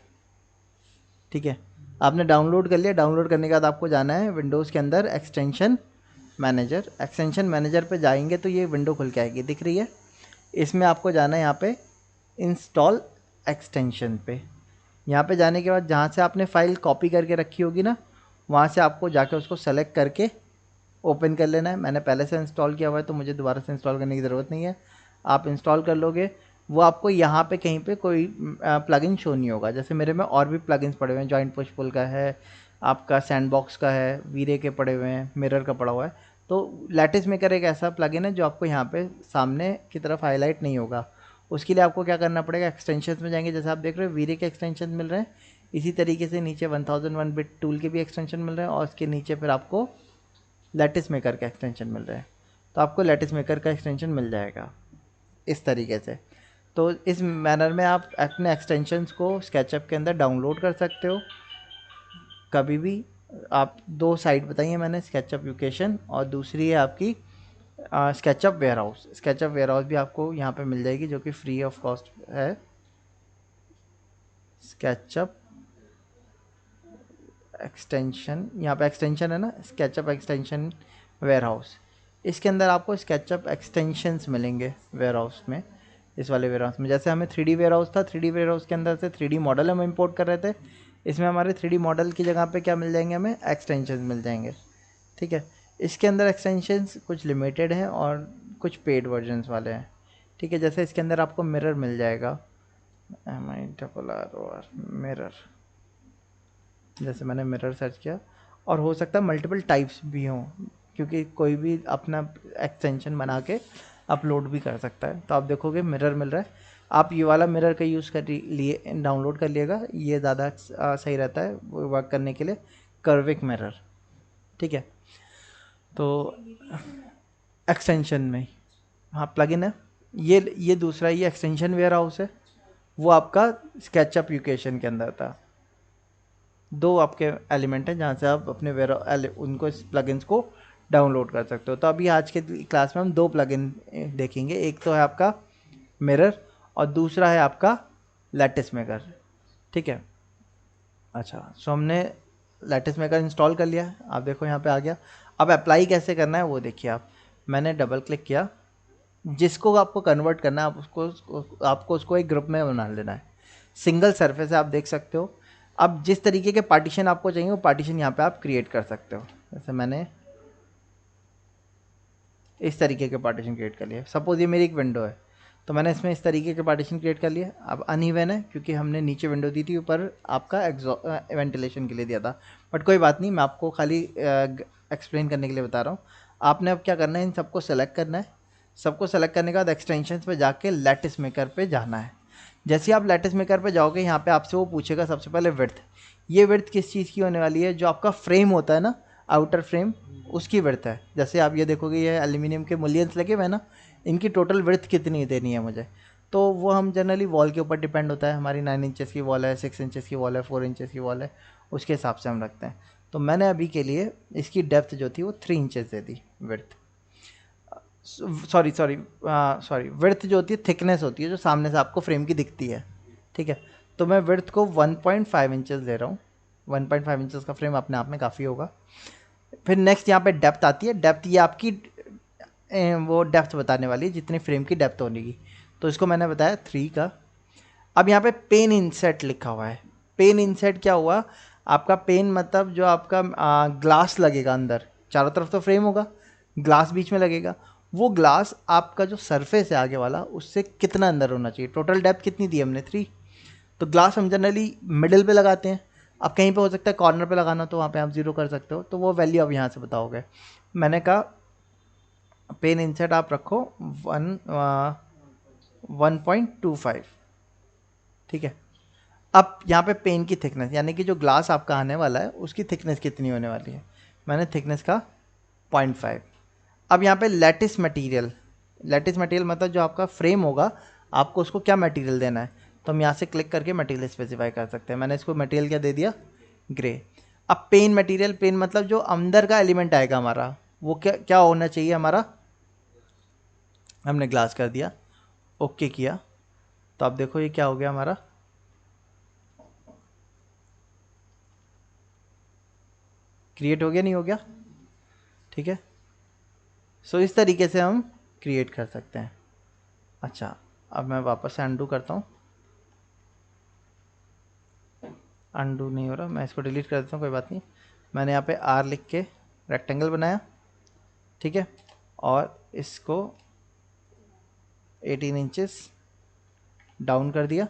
ठीक है, आपने डाउनलोड कर लिया, डाउनलोड करने के बाद आपको जाना है विंडोज़ के अंदर एक्सटेंशन मैनेजर। एक्सटेंशन मैनेजर पे जाएंगे तो ये विंडो खुल के आएगी, दिख रही है। इसमें आपको जाना है यहाँ पे इंस्टॉल एक्सटेंशन पे। यहाँ पे जाने के बाद जहाँ से आपने फ़ाइल कॉपी करके रखी होगी ना, वहाँ से आपको जाके उसको सेलेक्ट करके ओपन कर लेना है। मैंने पहले से इंस्टॉल किया हुआ है तो मुझे दोबारा से इंस्टॉल करने की ज़रूरत नहीं है। आप इंस्टॉल कर लोगे, वो आपको यहाँ पे कहीं पे कोई प्लगइन शो नहीं होगा। जैसे मेरे में और भी प्लगइन्स पड़े हुए हैं, जॉइंट पुश पुल का है, आपका सैंडबॉक्स का है, वीरे के पड़े हुए हैं, मिरर का पड़ा हुआ है। तो लैटिस मेकर एक ऐसा प्लगइन है जो आपको यहाँ पे सामने की तरफ हाईलाइट नहीं होगा। उसके लिए आपको क्या करना पड़ेगा, एक्सटेंशंस में जाएंगे। जैसे आप देख रहे हो वीरे के एक्सटेंशन मिल रहे हैं, इसी तरीके से नीचे 1001 बिट टूल के भी एक्सटेंशन मिल रहे हैं, और उसके नीचे फिर आपको लैटिस मेकर का एक्सटेंशन मिल रहा है। तो आपको लैटिस मेकर का एक्सटेंशन मिल जाएगा इस तरीके से। तो इस मैनर में आप अपने एक्सटेंशंस को स्केचअप के अंदर डाउनलोड कर सकते हो कभी भी। आप दो साइट बताइए मैंने, स्केचअप लोकेशन और दूसरी है आपकी SketchUp warehouse. SketchUp warehouse भी आपको यहाँ पे मिल जाएगी जो कि फ्री ऑफ कॉस्ट है। स्केचअप एक्सटेंशन, यहाँ पे एक्सटेंशन है ना, स्केचअप एक्सटेंशन वेयर हाउस। इसके अंदर आपको स्केचअप एक्सटेंशंस मिलेंगे वेयर हाउस में। इस वाले वेयर हाउस में जैसे हमें 3D वेयर हाउस था, 3D वेयर हाउस के अंदर से 3D मॉडल हम इंपोर्ट कर रहे थे। इसमें हमारे 3D मॉडल की जगह पे क्या मिल जाएंगे, हमें एक्सटेंशंस मिल जाएंगे। ठीक है, इसके अंदर एक्सटेंशंस कुछ लिमिटेड हैं और कुछ पेड वर्जन्स वाले हैं। ठीक है, जैसे इसके अंदर आपको मिरर मिल जाएगा, MIRROR मिरर। जैसे मैंने मिरर सर्च किया, और हो सकता है मल्टीपल टाइप्स भी हों, क्योंकि कोई भी अपना एक्सटेंशन बना के अपलोड भी कर सकता है। तो आप देखोगे मिरर मिल रहा है, आप ये वाला मिरर का यूज़ कर लिए डाउनलोड कर लिएगा, ये ज़्यादा सही रहता है वर्क करने के लिए, कर्विक मिरर। ठीक है, तो एक्सटेंशन में हाँ प्लगइन है। ये दूसरा, ये एक्सटेंशन वेयर हाउस है, वो आपका स्केचअप लोकेशन के अंदर था। दो आपके एलिमेंट हैं जहाँ से आप अपने उनको इस प्लगइन्स को डाउनलोड कर सकते हो। तो अभी आज के क्लास में हम दो प्लगइन देखेंगे, एक तो है आपका मिरर और दूसरा है आपका लैटिस मेकर। ठीक है, अच्छा, सो हमने लैटिस मेकर इंस्टॉल कर लिया, आप देखो यहाँ पे आ गया। अब अप्लाई कैसे करना है वो देखिए आप। मैंने डबल क्लिक किया, जिसको आपको कन्वर्ट करना है आपको उसको एक ग्रुप में बना लेना है। सिंगल सरफेस है, आप देख सकते हो। अब जिस तरीके के पार्टीशन आपको चाहिए वो पार्टीशन यहाँ पे आप क्रिएट कर सकते हो। जैसे मैंने इस तरीके के पार्टीशन क्रिएट कर लिए। सपोज ये मेरी एक विंडो है, तो मैंने इसमें इस तरीके के पार्टीशन क्रिएट कर लिए। अब अनइवन है क्योंकि हमने नीचे विंडो दी थी, ऊपर आपका वेंटिलेशन के लिए दिया था। बट कोई बात नहीं, मैं आपको खाली एक्सप्लेन करने के लिए बता रहा हूँ। आपने अब क्या करना है, इन सबको सेलेक्ट करना है। सबको सेलेक्ट करने के बाद एक्सटेंशंस पे जाके लैटिस मेकर पे जाना है। जैसे ही आप लैटिस मेकर पे जाओगे, यहाँ पे आपसे वो पूछेगा सबसे पहले विड्थ। ये विड्थ किस चीज़ की होने वाली है, जो आपका फ्रेम होता है ना, आउटर फ्रेम, उसकी विड्थ है। जैसे आप ये देखोगे ये एल्यूमिनियम के मुलियंस लगे हुए हैं ना, इनकी टोटल विड्थ कितनी देनी है मुझे, तो वो हम जनरली वॉल के ऊपर डिपेंड होता है। हमारी 9 इंचेस की वॉल है, 6 इंचेस की वॉल है, 4 इंचेस की वॉल है, उसके हिसाब से हम रखते हैं। तो मैंने अभी के लिए इसकी डेप्थ जो थी वो 3 इंचेस दे दी विड्थ। सॉरी विड्थ जो होती है थिकनेस होती है जो सामने से आपको फ्रेम की दिखती है। ठीक है, तो मैं विड्थ को 1.5 इंचेस दे रहा हूँ। 1.5 इंचेस का फ्रेम अपने आप में काफ़ी होगा। फिर नेक्स्ट यहाँ पे डेप्थ आती है। डेप्थ ये आपकी वो डेप्थ बताने वाली है जितनी फ्रेम की डेप्थ होगी। तो इसको मैंने बताया 3 का। अब यहाँ पे पेन इंसेट लिखा हुआ है। पेन इंसेट क्या हुआ, आपका पेन मतलब जो आपका ग्लास लगेगा अंदर, चारों तरफ तो फ्रेम होगा, ग्लास बीच में लगेगा। वो ग्लास आपका जो सरफेस है आगे वाला, उससे कितना अंदर होना चाहिए। टोटल डेप्थ कितनी दी हमने 3। तो ग्लास हम जनरली मिडिल पे लगाते हैं। अब कहीं पे हो सकता है कॉर्नर पे लगाना, तो वहाँ पे आप 0 कर सकते हो। तो वो वैल्यू अब यहाँ से बताओगे। मैंने कहा पेन इंसेट आप रखो 1.25। ठीक है, अब यहाँ पे पेन की थिकनेस, यानी कि जो ग्लास आपका आने वाला है उसकी थिकनेस कितनी होने वाली है, मैंने थिकनेस का 0.5। अब यहाँ पे लैटिस मटेरियल, लैटिस मटेरियल मतलब जो आपका फ्रेम होगा, आपको उसको क्या मटेरियल देना है, तो हम यहाँ से क्लिक करके मटेरियल स्पेसिफाई कर सकते हैं। मैंने इसको मटेरियल क्या दे दिया, ग्रे। अब पेन मटेरियल, पेन मतलब जो अंदर का एलिमेंट आएगा हमारा, वो क्या क्या होना चाहिए हमारा, हमने ग्लास कर दिया, ओके किया। तो आप देखो ये क्या हो गया हमारा, क्रिएट हो गया नहीं हो गया? ठीक है, सो इस तरीके से हम क्रिएट कर सकते हैं। अच्छा, अब मैं वापस से अनडू करता हूँ। अनडू नहीं हो रहा, मैं इसको डिलीट कर देता हूँ, कोई बात नहीं। मैंने यहाँ पे आर लिख के रेक्टेंगल बनाया, ठीक है, और इसको 18 इंचेस डाउन कर दिया।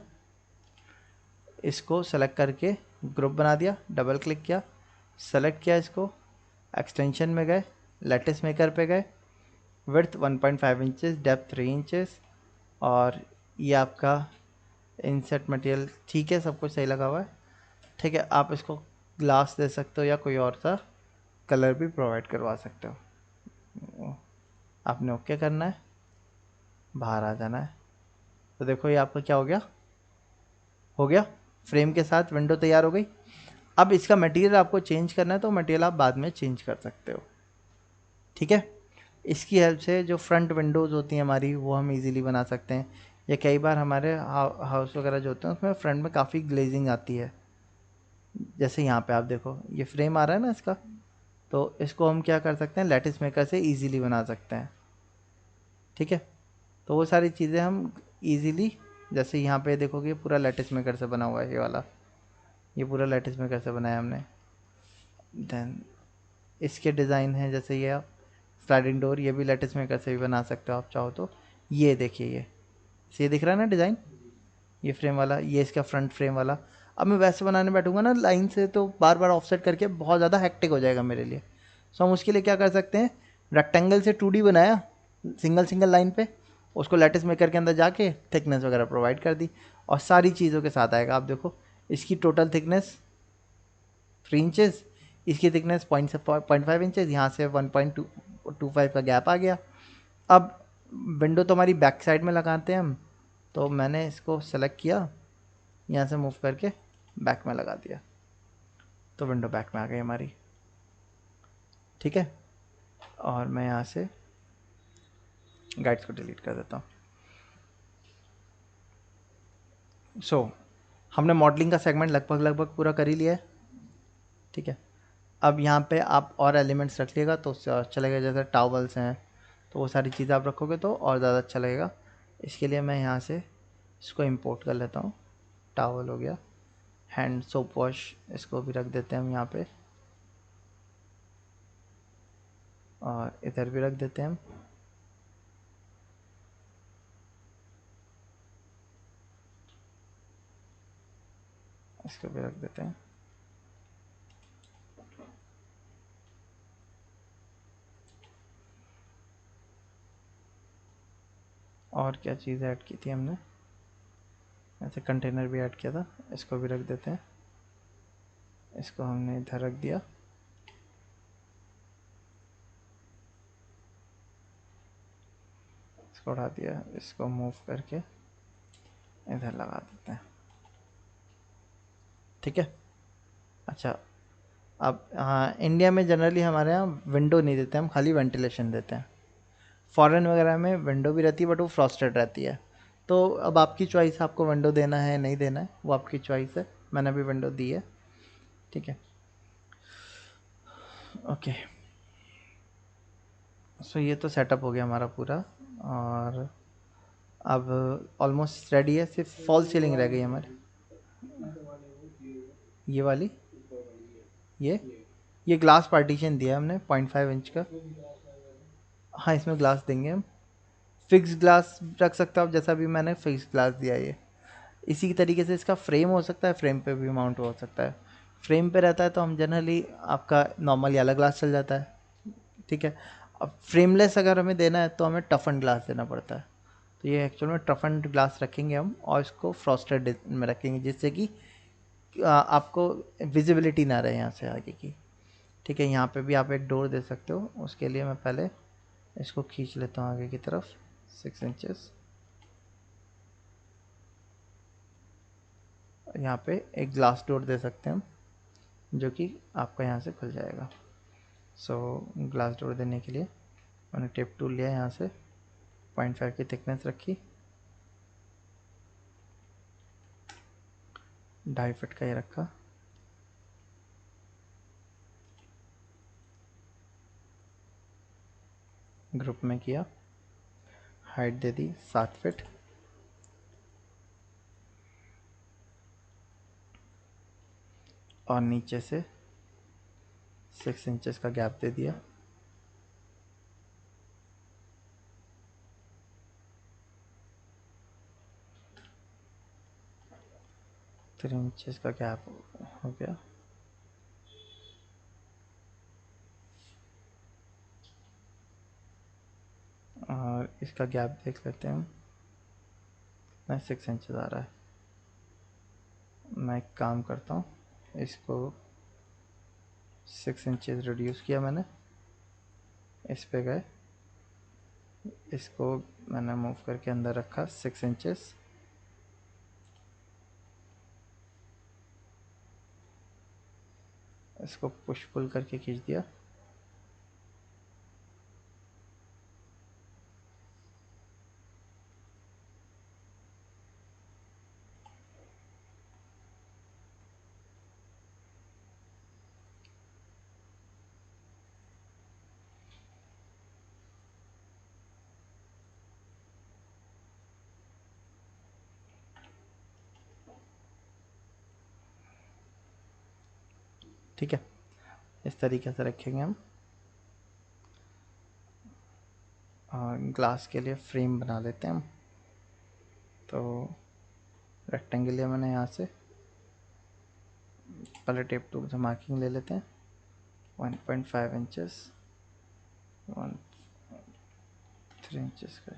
इसको सेलेक्ट करके ग्रुप बना दिया, डबल क्लिक किया, सेलेक्ट किया इसको, एक्सटेंशन में गए, लैटिस मेकर पे गए, विड्थ 1.5 इंचेस, डेप्थ 3 इंचेस, और ये आपका इंसर्ट मटेरियल ठीक है, सब कुछ सही लगा हुआ है। ठीक है, आप इसको ग्लास दे सकते हो या कोई और सा कलर भी प्रोवाइड करवा सकते हो। आपने ओके करना है, बाहर आ जाना है। तो देखो ये आपका क्या हो गया, फ्रेम के साथ विंडो तैयार हो गई। अब इसका मटेरियल आपको चेंज करना है तो मटेरियल आप बाद में चेंज कर सकते हो। ठीक है, इसकी हेल्प से जो फ्रंट विंडोज़ होती हैं हमारी वो हम इजीली बना सकते हैं। या कई बार हमारे हाउस वगैरह जो होते हैं उसमें फ्रंट में काफ़ी ग्लेजिंग आती है। जैसे यहाँ पे आप देखो ये फ्रेम आ रहा है ना इसका, तो इसको हम क्या कर सकते हैं, लैटिस मेकर से इजीली बना सकते हैं। ठीक है, तो वो सारी चीज़ें हम इजीली, जैसे यहाँ पे देखोगे पूरा लैटिस मेकर से बना हुआ है, ये वाला ये पूरा लैटिस मेकर से बनाया हमने। देन इसके डिज़ाइन है, जैसे ये आप स्लाइडिंग डोर, ये भी लैटिस मेकर से भी बना सकते हो आप चाहो तो। ये देखिए ये दिख रहा है ना डिज़ाइन, ये फ्रेम वाला, ये इसका फ्रंट फ्रेम वाला। अब मैं वैसे बनाने बैठूंगा ना लाइन से तो बार बार ऑफसेट करके बहुत ज़्यादा हेक्टिक हो जाएगा मेरे लिए। सो हम उसके लिए क्या कर सकते हैं, रेक्टेंगल से 2D बनाया सिंगल सिंगल लाइन पे, उसको लैटिस मेकर के अंदर जाके थिकनेस वगैरह प्रोवाइड कर दी और सारी चीज़ों के साथ आएगा। आप देखो इसकी टोटल थिकनेस 3 इंचेस, इसकी थिकनेस 0.5 इंचेस, यहाँ से 1.25 का गैप आ गया। अब विंडो तो हमारी बैक साइड में लगाते हैं हम, तो मैंने इसको सेलेक्ट किया, यहाँ से मूव करके बैक में लगा दिया, तो विंडो बैक में आ गई हमारी। ठीक है, और मैं यहाँ से गाइड्स को डिलीट कर देता हूँ। हमने मॉडलिंग का सेगमेंट लगभग पूरा कर ही लिया है। ठीक है, अब यहाँ पे आप और एलिमेंट्स रख लिएगा तो उससे और अच्छा लगेगा, जैसे टॉवल्स हैं तो वो सारी चीज़ें आप रखोगे तो और ज़्यादा अच्छा लगेगा। इसके लिए मैं यहाँ से इसको इंपोर्ट कर लेता हूँ। टॉवल हो गया, हैंड सोप वॉश इसको भी रख देते हैं हम यहाँ पे, और इधर भी रख देते हैं हम। इसको भी रख देते हैं। और क्या चीज़ ऐड की थी हमने, ऐसे कंटेनर भी ऐड किया था, इसको भी रख देते हैं। इसको हमने इधर रख दिया, इसको उठा दिया, इसको मूव करके इधर लगा देते हैं। ठीक है, अच्छा, अब हाँ, इंडिया में जनरली हमारे यहाँ विंडो नहीं देते, हम खाली वेंटिलेशन देते हैं। फॉरेन वगैरह में विंडो भी रहती है बट वो फ्रॉस्टेड रहती है। तो अब आपकी चॉइस, आपको विंडो देना है नहीं देना है वो आपकी चॉइस है। मैंने अभी विंडो दी है। ठीक है, ओके, सो ये तो सेटअप हो गया हमारा पूरा, और अब ऑलमोस्ट रेडी है, सिर्फ फॉल सीलिंग रह गई हमारी। ये वाली, ये ये ग्लास पार्टीशन दिया है हमने 0.5 इंच का। हाँ, इसमें ग्लास देंगे हम, फिक्स ग्लास रख सकते हो आप, जैसा भी मैंने फिक्स ग्लास दिया है। ये इसी तरीके से इसका फ्रेम हो सकता है, फ्रेम पे भी माउंट हो सकता है। फ्रेम पे रहता है तो हम जनरली आपका नॉर्मल वाला ग्लास चल जाता है। ठीक है, अब फ्रेमलेस अगर हमें देना है तो हमें टफन ग्लास देना पड़ता है। तो ये एक्चुअल में टफन ग्लास रखेंगे हम, और इसको फ्रॉस्टेड में रखेंगे जिससे कि आपको विजिबिलिटी ना रहे यहाँ से आगे की। ठीक है, यहाँ पे भी आप एक डोर दे सकते हो। उसके लिए मैं पहले इसको खींच लेता हूँ आगे की तरफ 6 इंचेस। यहाँ पे एक ग्लास डोर दे सकते हैं हम, जो कि आपका यहाँ से खुल जाएगा। सो ग्लास डोर देने के लिए मैंने टेप टूल लिया, यहाँ से 0.5 की थिकनेस रखी, 2.5 फीट का ये रखा। ग्रुप में किया, हाइट दे दी 7 फीट, और नीचे से 6 इंचेस का गैप दे दिया। थ्री इंचेस का गैप हो गया। और इसका गैप देख लेते हैं हम, कितना 6 इंचेस आ रहा है। मैं एक काम करता हूँ, इसको 6 इंचेस रिड्यूस किया मैंने, इस पे गए, इसको मैंने मूव करके अंदर रखा 6 इंचेस, इसको पुश पुल करके खींच दिया। ठीक है, इस तरीके से रखेंगे हम। और ग्लास के लिए फ्रेम बना लेते हैं हम। तो रेक्टेंगल लिया मैंने, यहाँ से पहले टेप टूल से मार्किंग ले लेते हैं, 1.5 इंचेस, 3 इंचेस का।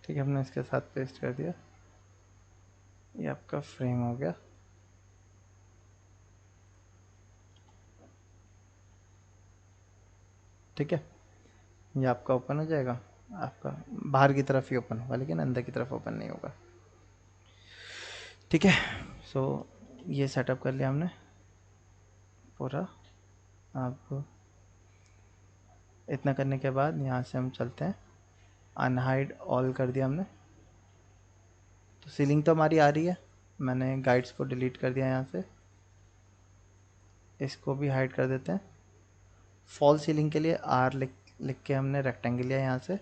ठीक है, हमने इसके साथ पेस्ट कर दिया, ये आपका फ्रेम हो गया। ठीक है, ये आपका ओपन हो जाएगा, आपका बाहर की तरफ ही ओपन होगा, लेकिन अंदर की तरफ ओपन नहीं होगा। ठीक है, सो ये सेटअप कर लिया हमने पूरा। अब इतना करने के बाद यहाँ से हम चलते हैं, अनहाइड ऑल कर दिया हमने। तो सीलिंग तो हमारी आ रही है, मैंने गाइड्स को डिलीट कर दिया यहाँ से, इसको भी हाइड कर देते हैं। फॉल सीलिंग के लिए आर लिख लिख के हमने रेक्टेंगल लिया, यहाँ से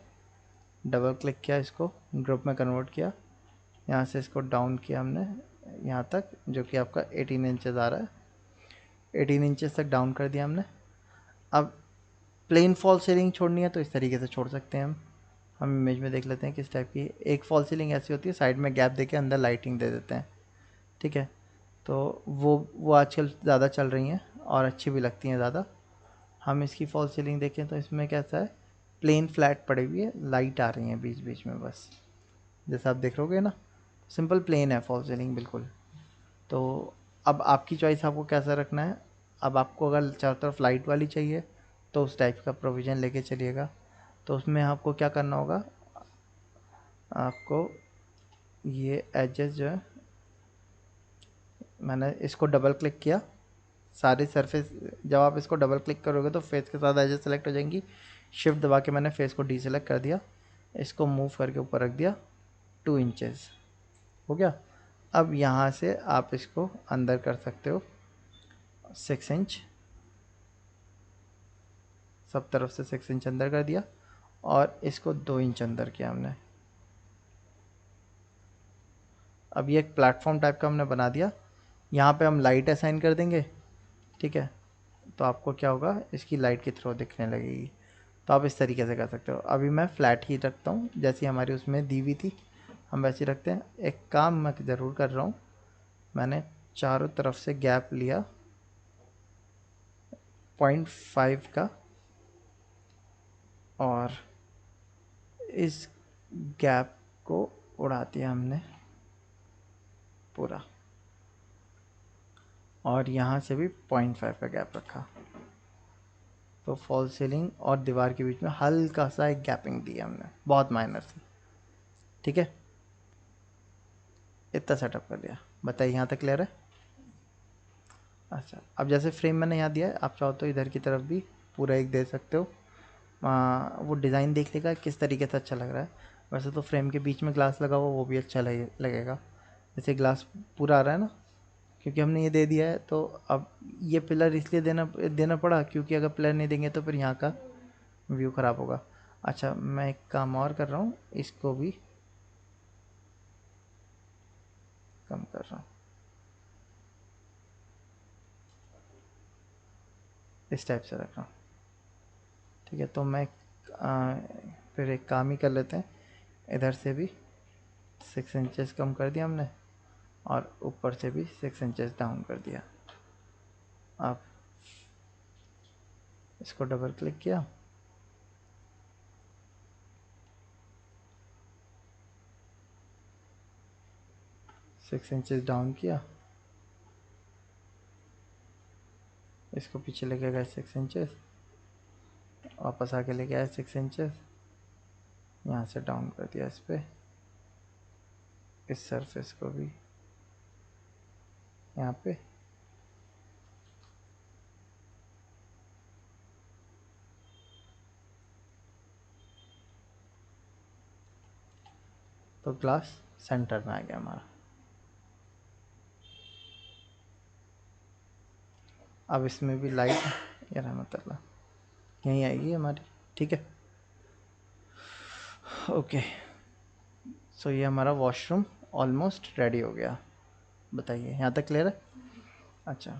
डबल क्लिक किया, इसको ग्रुप में कन्वर्ट किया, यहाँ से इसको डाउन किया हमने यहाँ तक, जो कि आपका 18 इंचेस आ रहा है। 18 इंचेस तक डाउन कर दिया हमने। अब प्लेन फॉल सीलिंग छोड़नी है तो इस तरीके से छोड़ सकते हैं हम इमेज में देख लेते हैं किस टाइप की। एक फॉल सीलिंग ऐसी होती है, साइड में गैप देके अंदर लाइटिंग दे देते हैं। ठीक है, तो वो आजकल ज़्यादा चल रही हैं और अच्छी भी लगती हैं ज़्यादा। हम इसकी फॉल सीलिंग देखें तो इसमें कैसा है, प्लेन फ्लैट पड़ी हुई है, लाइट आ रही है बीच बीच में बस, जैसा आप देख रहोगे ना, सिंपल प्लेन है फॉल सीलिंग बिल्कुल। तो अब आपकी चॉइस, आपको कैसा रखना है। अब आपको अगर चारों तरफ लाइट वाली चाहिए तो उस टाइप का प्रोविज़न लेके चलिएगा। तो उसमें आपको क्या करना होगा, आपको ये एजेस जो है, मैंने इसको डबल क्लिक किया, सारी सरफेस, जब आप इसको डबल क्लिक करोगे तो फेस के साथ एजेस सेलेक्ट हो जाएंगी। शिफ्ट दबा के मैंने फेस को डीसेलेक्ट कर दिया, इसको मूव करके ऊपर रख दिया, 2 इंचेस हो गया। अब यहाँ से आप इसको अंदर कर सकते हो 6 इंच, सब तरफ से 6 इंच अंदर कर दिया, और इसको 2 इंच अंदर किया हमने। अब ये एक प्लेटफॉर्म टाइप का हमने बना दिया, यहाँ पे हम लाइट असाइन कर देंगे। ठीक है, तो आपको क्या होगा, इसकी लाइट की थ्रो दिखने लगेगी। तो आप इस तरीके से कर सकते हो। अभी मैं फ्लैट ही रखता हूँ, जैसी हमारी उसमें दी हुई थी हम वैसे ही रखते हैं। एक काम मैं ज़रूर कर रहा हूँ, मैंने चारों तरफ से गैप लिया 0.5 का, और इस गैप को उड़ा दिया हमने पूरा, और यहाँ से भी 0.5 का गैप रखा। तो फॉल सीलिंग और दीवार के बीच में हल्का सा एक गैपिंग दी हमने, बहुत माइनर सी। ठीक है, इतना सेटअप कर दिया। बताइए यहाँ तक क्लियर है? अच्छा, अब जैसे फ्रेम मैंने यहाँ दिया है, आप चाहो तो इधर की तरफ भी पूरा एक दे सकते हो। वो डिज़ाइन देख लेगा किस तरीके से अच्छा लग रहा है। वैसे तो फ्रेम के बीच में ग्लास लगा हुआ वो भी अच्छा लगेगा। जैसे ग्लास पूरा आ रहा है ना, क्योंकि हमने ये दे दिया है। तो अब ये पिलर इसलिए देना देना पड़ा क्योंकि अगर पिलर नहीं देंगे तो फिर यहाँ का व्यू ख़राब होगा। अच्छा, मैं एक काम और कर रहा हूँ, इसको भी कम कर रहा हूँ, इस टाइप से रख रहा हूँ। ठीक है, तो मैं फिर एक काम ही कर लेते हैं, इधर से भी 6 इंचेस कम कर दिया हमने, और ऊपर से भी 6 इंचेस डाउन कर दिया। अब इसको डबल क्लिक किया, सिक्स इंचेस डाउन किया, इसको पीछे लेके गए 6 इंचेस, वापस आके लेके आए 6 इंचेस, यहाँ से डाउन कर दिया इस पर, इस सरफेस को भी यहाँ पे। तो ग्लास सेंटर में आ गया हमारा। अब इसमें भी लाइट या रहमत अल्लाह यहीं आएगी हमारी। ठीक है, ओके। सो ये हमारा वॉशरूम ऑलमोस्ट रेडी हो गया। बताइए यहाँ तक क्लियर है? अच्छा,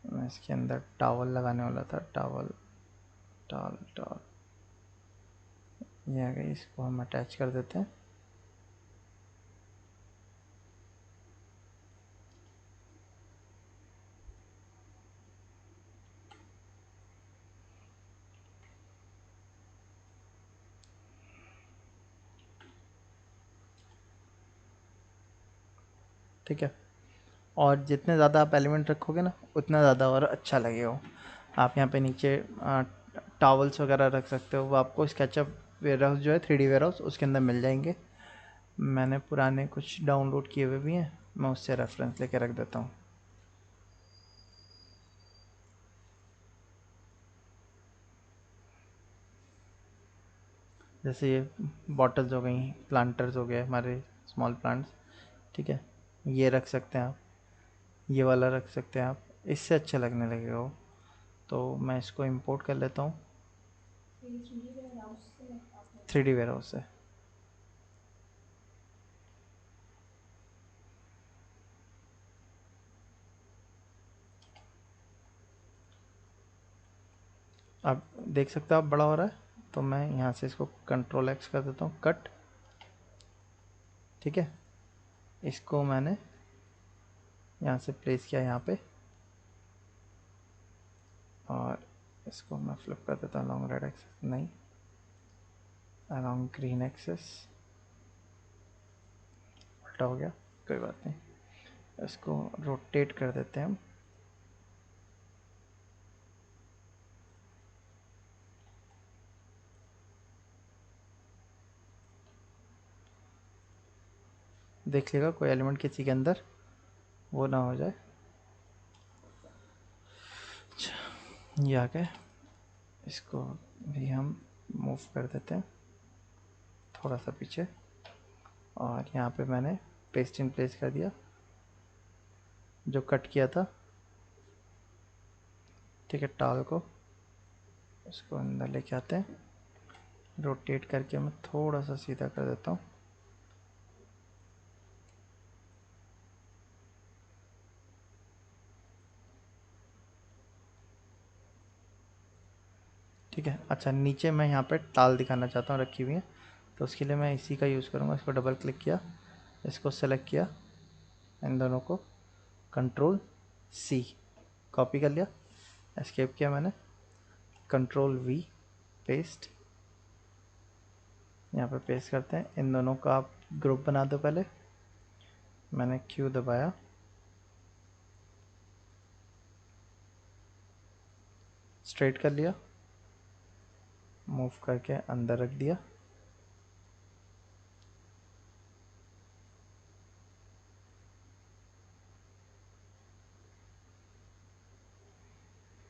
मैं इसके अंदर टॉवल लगाने वाला था, टॉवल टॉवल टॉवल, ये आ गई, इसको हम अटैच कर देते हैं। ठीक है, और जितने ज़्यादा आप एलिमेंट रखोगे ना उतना ज़्यादा और अच्छा लगेगा। आप यहाँ पे नीचे टॉवल्स वगैरह रख सकते हो, वो आपको स्केचअप वेयरहाउस जो है 3D वेयरहाउस उसके अंदर मिल जाएंगे। मैंने पुराने कुछ डाउनलोड किए हुए भी हैं, मैं उससे रेफरेंस लेके रख देता हूँ। जैसे ये बॉटल्स हो गई, प्लांटर्स हो गए हमारे, स्मॉल प्लांट्स। ठीक है, ये रख सकते हैं आप, ये वाला रख सकते हैं आप, इससे अच्छा लगने लगेगा वो। तो मैं इसको इंपोर्ट कर लेता हूँ ये 3D वेयरहाउस से आप 3D वेयरहाउस से। आप देख सकते हो आप बड़ा हो रहा है, तो मैं यहाँ से इसको कंट्रोल एक्स कर देता हूँ, कट। ठीक है, इसको मैंने यहाँ से प्लेस किया यहाँ पे, और इसको मैं फ्लिप कर देता हूँ लॉन्ग रेड एक्सेस, नहीं अलॉन्ग ग्रीन एक्सेस, उल्टा हो गया, कोई बात नहीं। इसको रोटेट कर देते हैं हम। देख लेगा कोई एलिमेंट किसी के अंदर वो ना हो जाए। अच्छा, ये आ गए, इसको भी हम मूव कर देते हैं थोड़ा सा पीछे, और यहाँ पे मैंने पेस्ट इन प्लेस कर दिया जो कट किया था। ठीक है, टाल को इसको अंदर लेके आते हैं, रोटेट करके मैं थोड़ा सा सीधा कर देता हूँ। ठीक है। अच्छा, नीचे मैं यहाँ पे टाल दिखाना चाहता हूँ रखी हुई है, तो उसके लिए मैं इसी का यूज़ करूँगा। इसको डबल क्लिक किया, इसको सेलेक्ट किया, इन दोनों को कंट्रोल सी कॉपी कर लिया, एस्केप किया मैंने, कंट्रोल वी पेस्ट, यहाँ पे पेस्ट करते हैं। इन दोनों का आप ग्रुप बना दो। पहले मैंने क्यू दबाया, स्ट्रेट कर लिया, मूव करके अंदर रख दिया।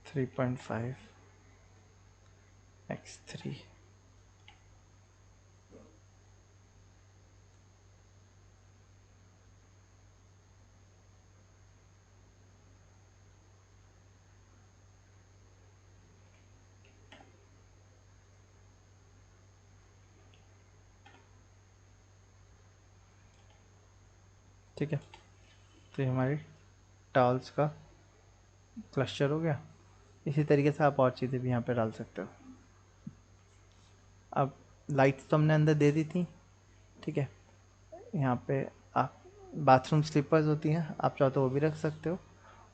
Three point five x3। ठीक है, तो ये हमारी टाल्स का क्लस्टर हो गया। इसी तरीके से आप और चीज़ें भी यहाँ पे डाल सकते हो। अब लाइट्स तो हमने अंदर दे दी थी, ठीक है। यहाँ पे आप बाथरूम स्लीपर्स होती हैं, आप चाहो तो वो भी रख सकते हो।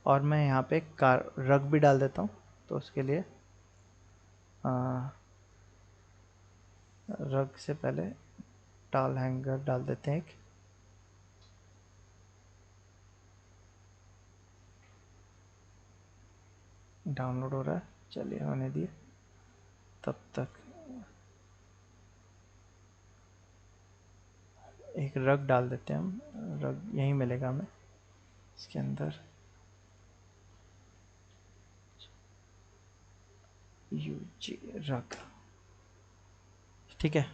और मैं यहाँ पे कार रग भी डाल देता हूँ, तो उसके लिए रग से पहले टॉल हैंगर डाल देते हैं एक। डाउनलोड हो रहा है, चलिए होने दिए तब तक। एक रग डाल देते हैं हम, रग यहीं मिलेगा हमें इसके अंदर। यूजी रग, ठीक है।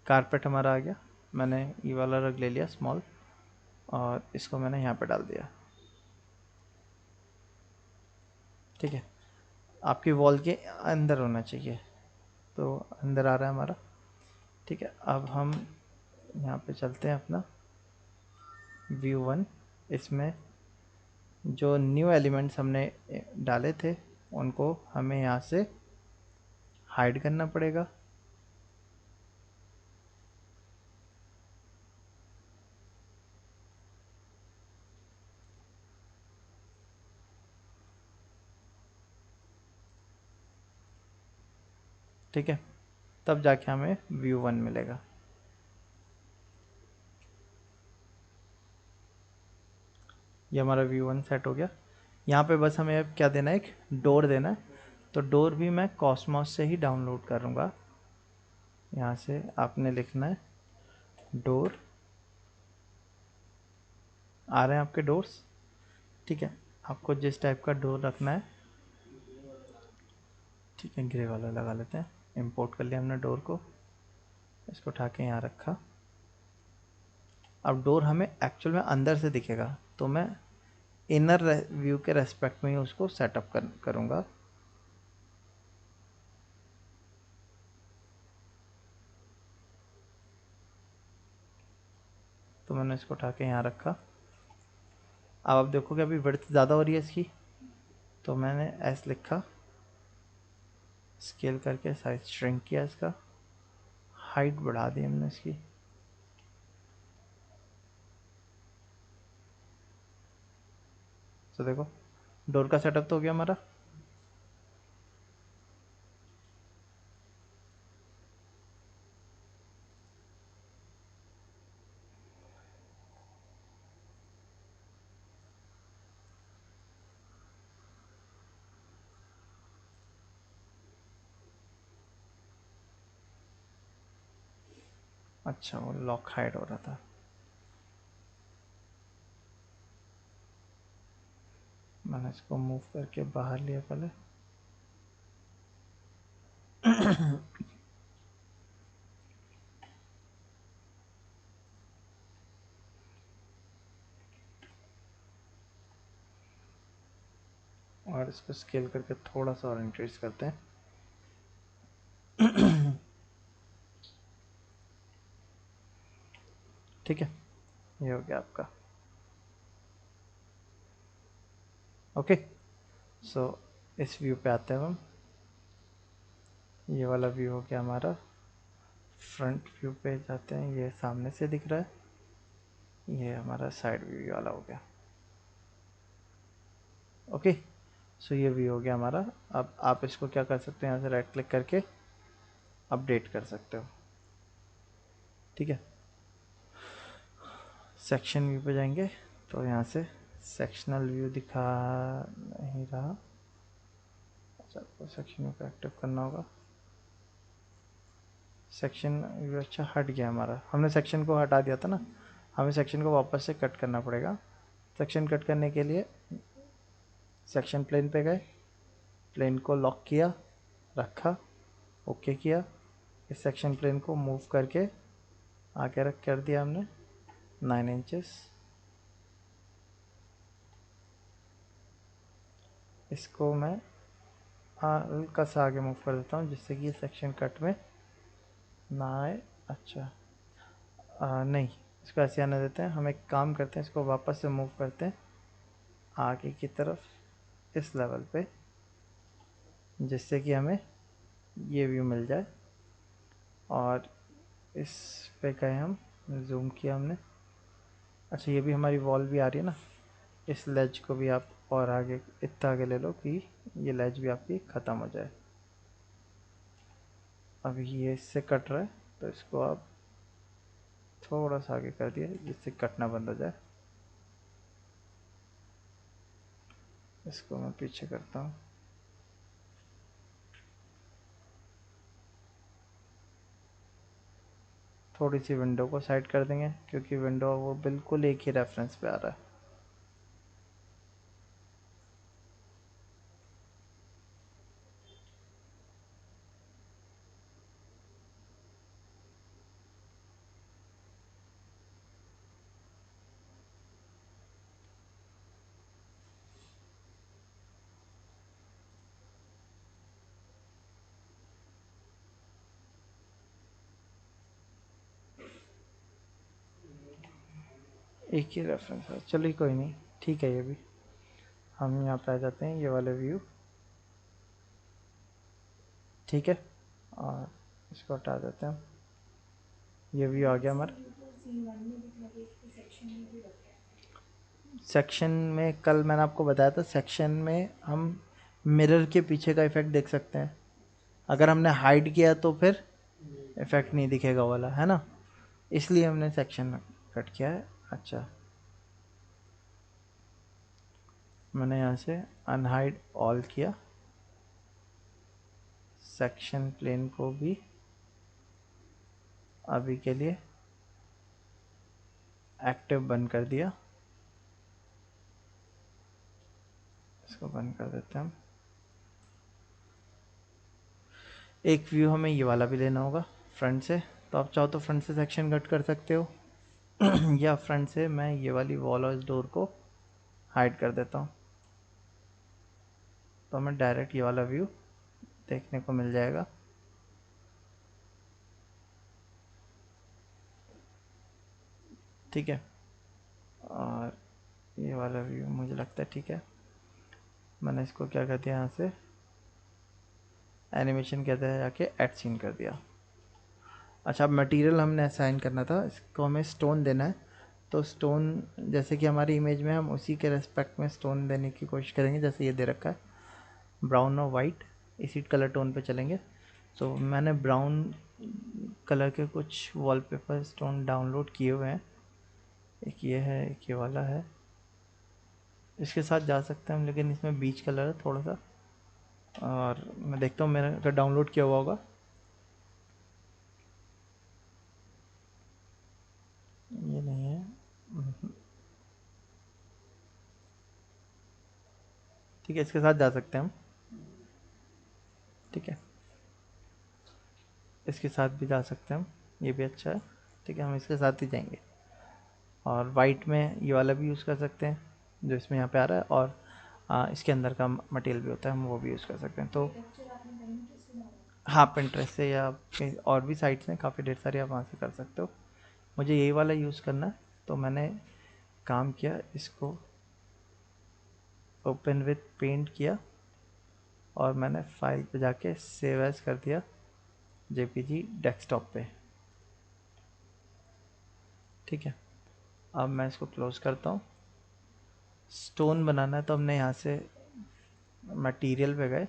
कारपेट हमारा आ गया। मैंने ये वाला रग ले लिया स्मॉल, और इसको मैंने यहाँ पे डाल दिया, ठीक है। आपकी वॉल के अंदर होना चाहिए, तो अंदर आ रहा है हमारा, ठीक है। अब हम यहाँ पे चलते हैं अपना व्यू वन। इसमें जो न्यू एलिमेंट्स हमने डाले थे उनको हमें यहाँ से हाइड करना पड़ेगा। ठीक है, तब जाके हमें व्यू वन मिलेगा। ये हमारा व्यू वन सेट हो गया। यहाँ पे बस हमें अब क्या देना है, एक डोर देना है। तो डोर भी मैं कॉस्मोस से ही डाउनलोड करूँगा। यहाँ से आपने लिखना है डोर, आ रहे हैं आपके डोर्स, ठीक है। आपको जिस टाइप का डोर रखना है, ठीक है, ग्रे वाला लगा लेते हैं। इंपोर्ट कर लिया हमने डोर को, इसको उठा के यहाँ रखा। अब डोर हमें एक्चुअल में अंदर से दिखेगा, तो मैं इनर व्यू के रेस्पेक्ट में ही उसको सेटअप करूँगा। तो मैंने इसको उठा के यहाँ रखा। अब आप देखोगे अभी विड्थ ज़्यादा हो रही है इसकी, तो मैंने एस लिखा, स्केल करके साइज श्रिंक किया इसका, हाइट बढ़ा दी हमने इसकी। तो देखो डोर का सेटअप तो हो गया हमारा। अच्छा, वो लॉक हाइड हो रहा था। मैंने इसको मूव करके बाहर लिया पहले। और इसको स्केल करके थोड़ा सा और इंक्रीज करते हैं। ठीक है, ये हो गया आपका। ओके, सो इस व्यू पे आते हैं हम। ये वाला व्यू हो गया हमारा। फ्रंट व्यू पे जाते हैं, ये सामने से दिख रहा है, ये हमारा साइड व्यू वाला हो गया। ओके, सो ये व्यू हो गया हमारा। अब आप इसको क्या कर सकते हैं, यहाँ से राइट क्लिक करके अपडेट कर सकते हो। ठीक है, सेक्शन व्यू पे जाएंगे तो यहाँ से सेक्शनल व्यू दिखा नहीं रहा। अच्छा, आपको सेक्शन व्यू को एक्टिव करना होगा। सेक्शन व्यू अच्छा हट गया हमारा, हमने सेक्शन को हटा दिया था ना, हमें सेक्शन को वापस से कट करना पड़ेगा। सेक्शन कट करने के लिए सेक्शन प्लेन पे गए, प्लेन को लॉक किया, रखा, ओके किया, इस सेक्शन प्लेन को मूव करके आगे रख कर दिया हमने 9 इंचेस। इसको मैं हल्का सा आगे मूव कर देता हूँ जिससे कि ये सेक्शन कट में ना आए। अच्छा, नहीं, इसको ऐसे आने देते हैं। हम एक काम करते हैं, इसको वापस से मूव करते हैं आगे की तरफ इस लेवल पे, जिससे कि हमें ये व्यू मिल जाए। और इस पे गए हम, जूम किया हमने। अच्छा, ये भी हमारी वॉल भी आ रही है ना, इस लेज को भी आप और आगे इतना आगे ले लो कि ये लेज भी आपकी ख़त्म हो जाए। अभी ये इससे कट रहा है तो इसको आप थोड़ा सा आगे कर दिया जिससे कटना बंद हो जाए। इसको मैं पीछे करता हूँ। थोड़ी सी विंडो को साइड कर देंगे क्योंकि विंडो वो बिल्कुल एक ही रेफरेंस पे आ रहा है। एक ही रेफरेंस है, चलिए कोई नहीं, ठीक है। ये भी हम यहाँ पे आ जाते हैं, ये वाले व्यू, ठीक है, और इसको हटा देते हैं। ये व्यू आ गया हमारा। सेक्शन में कल मैंने आपको बताया था, सेक्शन में हम मिरर के पीछे का इफेक्ट देख सकते हैं। अगर हमने हाइड किया तो फिर इफेक्ट नहीं दिखेगा वाला, है ना, इसलिए हमने सेक्शन कट किया है। अच्छा, मैंने यहाँ से अनहाइड ऑल किया, सेक्शन प्लेन को भी अभी के लिए एक्टिव बंद कर दिया। इसको बंद कर देते हैं हम। एक व्यू हमें ये वाला भी लेना होगा फ्रंट से, तो आप चाहो तो फ्रंट से सेक्शन कट कर सकते हो या फ्रंट से मैं ये वाली वॉल और इस डोर को हाइड कर देता हूँ, तो हमें डायरेक्ट ये वाला व्यू देखने को मिल जाएगा। ठीक है, और ये वाला व्यू मुझे लगता है ठीक है। मैंने इसको क्या कर दिया, यहाँ से एनिमेशन कहते हैं जाके ऐड सीन कर दिया। अच्छा, अब मटेरियल हमने असाइन करना था, इसको हमें स्टोन देना है। तो स्टोन जैसे कि हमारी इमेज में हम उसी के रेस्पेक्ट में स्टोन देने की कोशिश करेंगे, जैसे ये दे रखा है ब्राउन और वाइट, इसी कलर टोन पे चलेंगे। तो मैंने ब्राउन कलर के कुछ वॉलपेपर स्टोन डाउनलोड किए हुए हैं, एक ये है, एक ये वाला है, इसके साथ जा सकते हैं हम, लेकिन इसमें बीच कलर है थोड़ा सा। और मैं देखता हूँ मैंने अगर डाउनलोड किया हुआ होगा, ये नहीं है। ठीक है, इसके साथ जा सकते हैं हम। ठीक है, इसके साथ भी जा सकते हैं हम, ये भी अच्छा है। ठीक है, हम इसके साथ ही जाएंगे। और वाइट में ये वाला भी यूज़ कर सकते हैं जो इसमें यहाँ पे आ रहा है, और इसके अंदर का मटेरियल भी होता है, हम वो भी यूज़ कर सकते हैं। तो हाँ, पिंटरेस्ट से या कहीं और भी साइट्स हैं काफ़ी ढेर सारी, आप वहाँ से कर सकते हो। मुझे यही वाला यूज़ करना है, तो मैंने काम किया, इसको ओपन विथ पेंट किया, और मैंने फाइल पे जाके सेव एज कर दिया जेपीजी डेस्कटॉप पे। ठीक है, अब मैं इसको क्लोज करता हूँ। स्टोन बनाना है तो हमने यहाँ से मटेरियल पे गए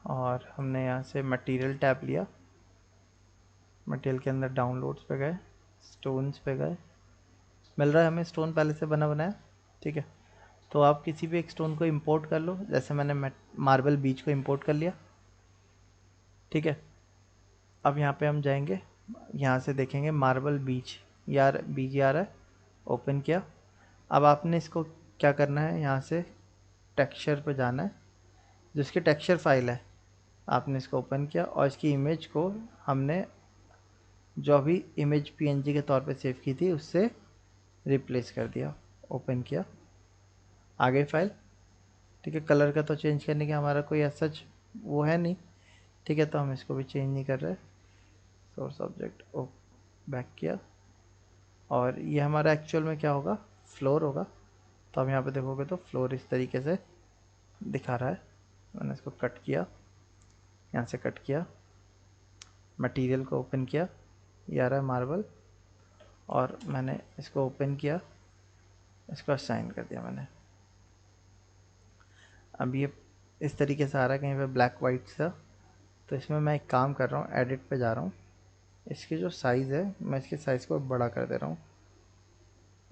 और हमने यहाँ से मटेरियल टैब लिया, मटेरियल के अंदर डाउनलोड्स पे गए, स्टोन्स पे गए, मिल रहा है हमें स्टोन पहले से बना बनाया। ठीक है, तो आप किसी भी एक स्टोन को इंपोर्ट कर लो, जैसे मैंने मार्बल बीच को इंपोर्ट कर लिया। ठीक है, अब यहाँ पे हम जाएंगे, यहाँ से देखेंगे मार्बल बीच, यार बीच आ रहा है, ओपन किया। अब आपने इसको क्या करना है, यहाँ से टेक्सचर पे जाना है, जिसकी टेक्सचर फाइल है आपने इसको ओपन किया और इसकी इमेज को हमने जो अभी इमेज पीएनजी के तौर पे सेव की थी उससे रिप्लेस कर दिया। ओपन किया, आ गई फाइल। ठीक है, कलर का तो चेंज करने का हमारा कोई ऐसा वो है नहीं। ठीक है, तो हम इसको भी चेंज नहीं कर रहे। सोर्स ऑब्जेक्ट ओ बैक किया और ये हमारा एक्चुअल में क्या होगा, फ्लोर होगा। तो हम यहाँ पे देखोगे तो फ्लोर इस तरीके से दिखा रहा है। मैंने इसको कट किया, यहाँ से कट किया, मटेरियल को ओपन किया, ये आ रहा है मार्बल, और मैंने इसको ओपन किया, इसको असाइन कर दिया मैंने। अब ये इस तरीके से आ रहा है कहीं पे ब्लैक वाइट सा। तो इसमें मैं एक काम कर रहा हूँ, एडिट पे जा रहा हूँ, इसकी जो साइज़ है मैं इसके साइज़ को बड़ा कर दे रहा हूँ।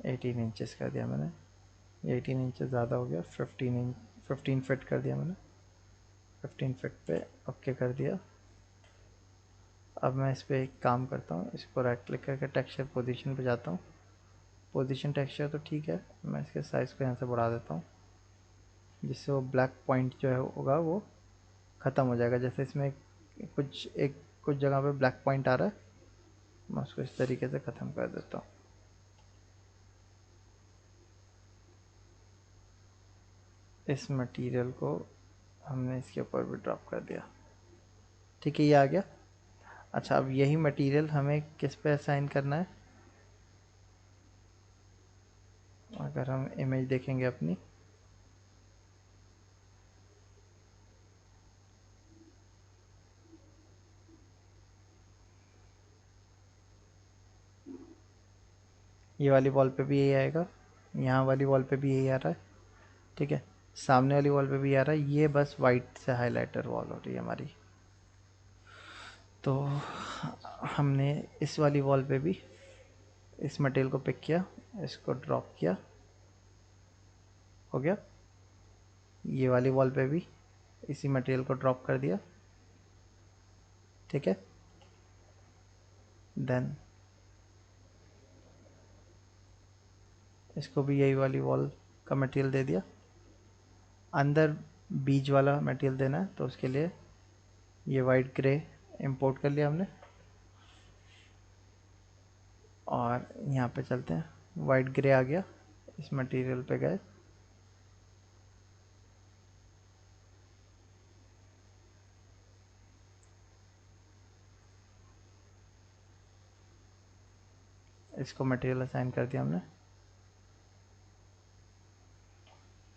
18 इंचेस कर दिया मैंने, ये 18 इंचेस ज़्यादा हो गया। 15 फिट कर दिया मैंने, 15 फिट पे ओके कर दिया। अब मैं इस पर एक काम करता हूँ, इसको राइट क्लिक करके टेक्सचर पोजीशन पे जाता हूँ। पोजीशन टेक्सचर तो ठीक है, मैं इसके साइज़ को यहाँ से बढ़ा देता हूँ, जिससे वो ब्लैक पॉइंट जो है होगा वो ख़त्म हो जाएगा। जैसे इसमें कुछ जगह पे ब्लैक पॉइंट आ रहा है, मैं उसको इस तरीके से ख़त्म कर देता हूँ। इस मटेरियल को हमने इसके ऊपर भी ड्रॉप कर दिया। ठीक है, ये आ गया। अच्छा, अब यही मटेरियल हमें किस पे असाइन करना है, अगर हम इमेज देखेंगे अपनी, ये वाली वॉल पे भी यही आएगा, यहाँ वाली वॉल पे भी यही आ रहा है। ठीक है, सामने वाली वॉल पे भी आ रहा है। ये बस वाइट से हाइलाइटर वॉल हो रही है हमारी। तो हमने इस वाली वॉल पे भी इस मटेरियल को पिक किया, इसको ड्रॉप किया, हो गया। ये वाली वॉल पे भी इसी मटेरियल को ड्रॉप कर दिया। ठीक है, देन इसको भी यही वाली वॉल का मटेरियल दे दिया। अंदर बीज वाला मटेरियल देना है तो उसके लिए ये वाइट ग्रे इंपोर्ट कर लिया हमने, और यहाँ पे चलते हैं, वाइट ग्रे आ गया, इस मटेरियल पे गए, इसको मटेरियल असाइन कर दिया हमने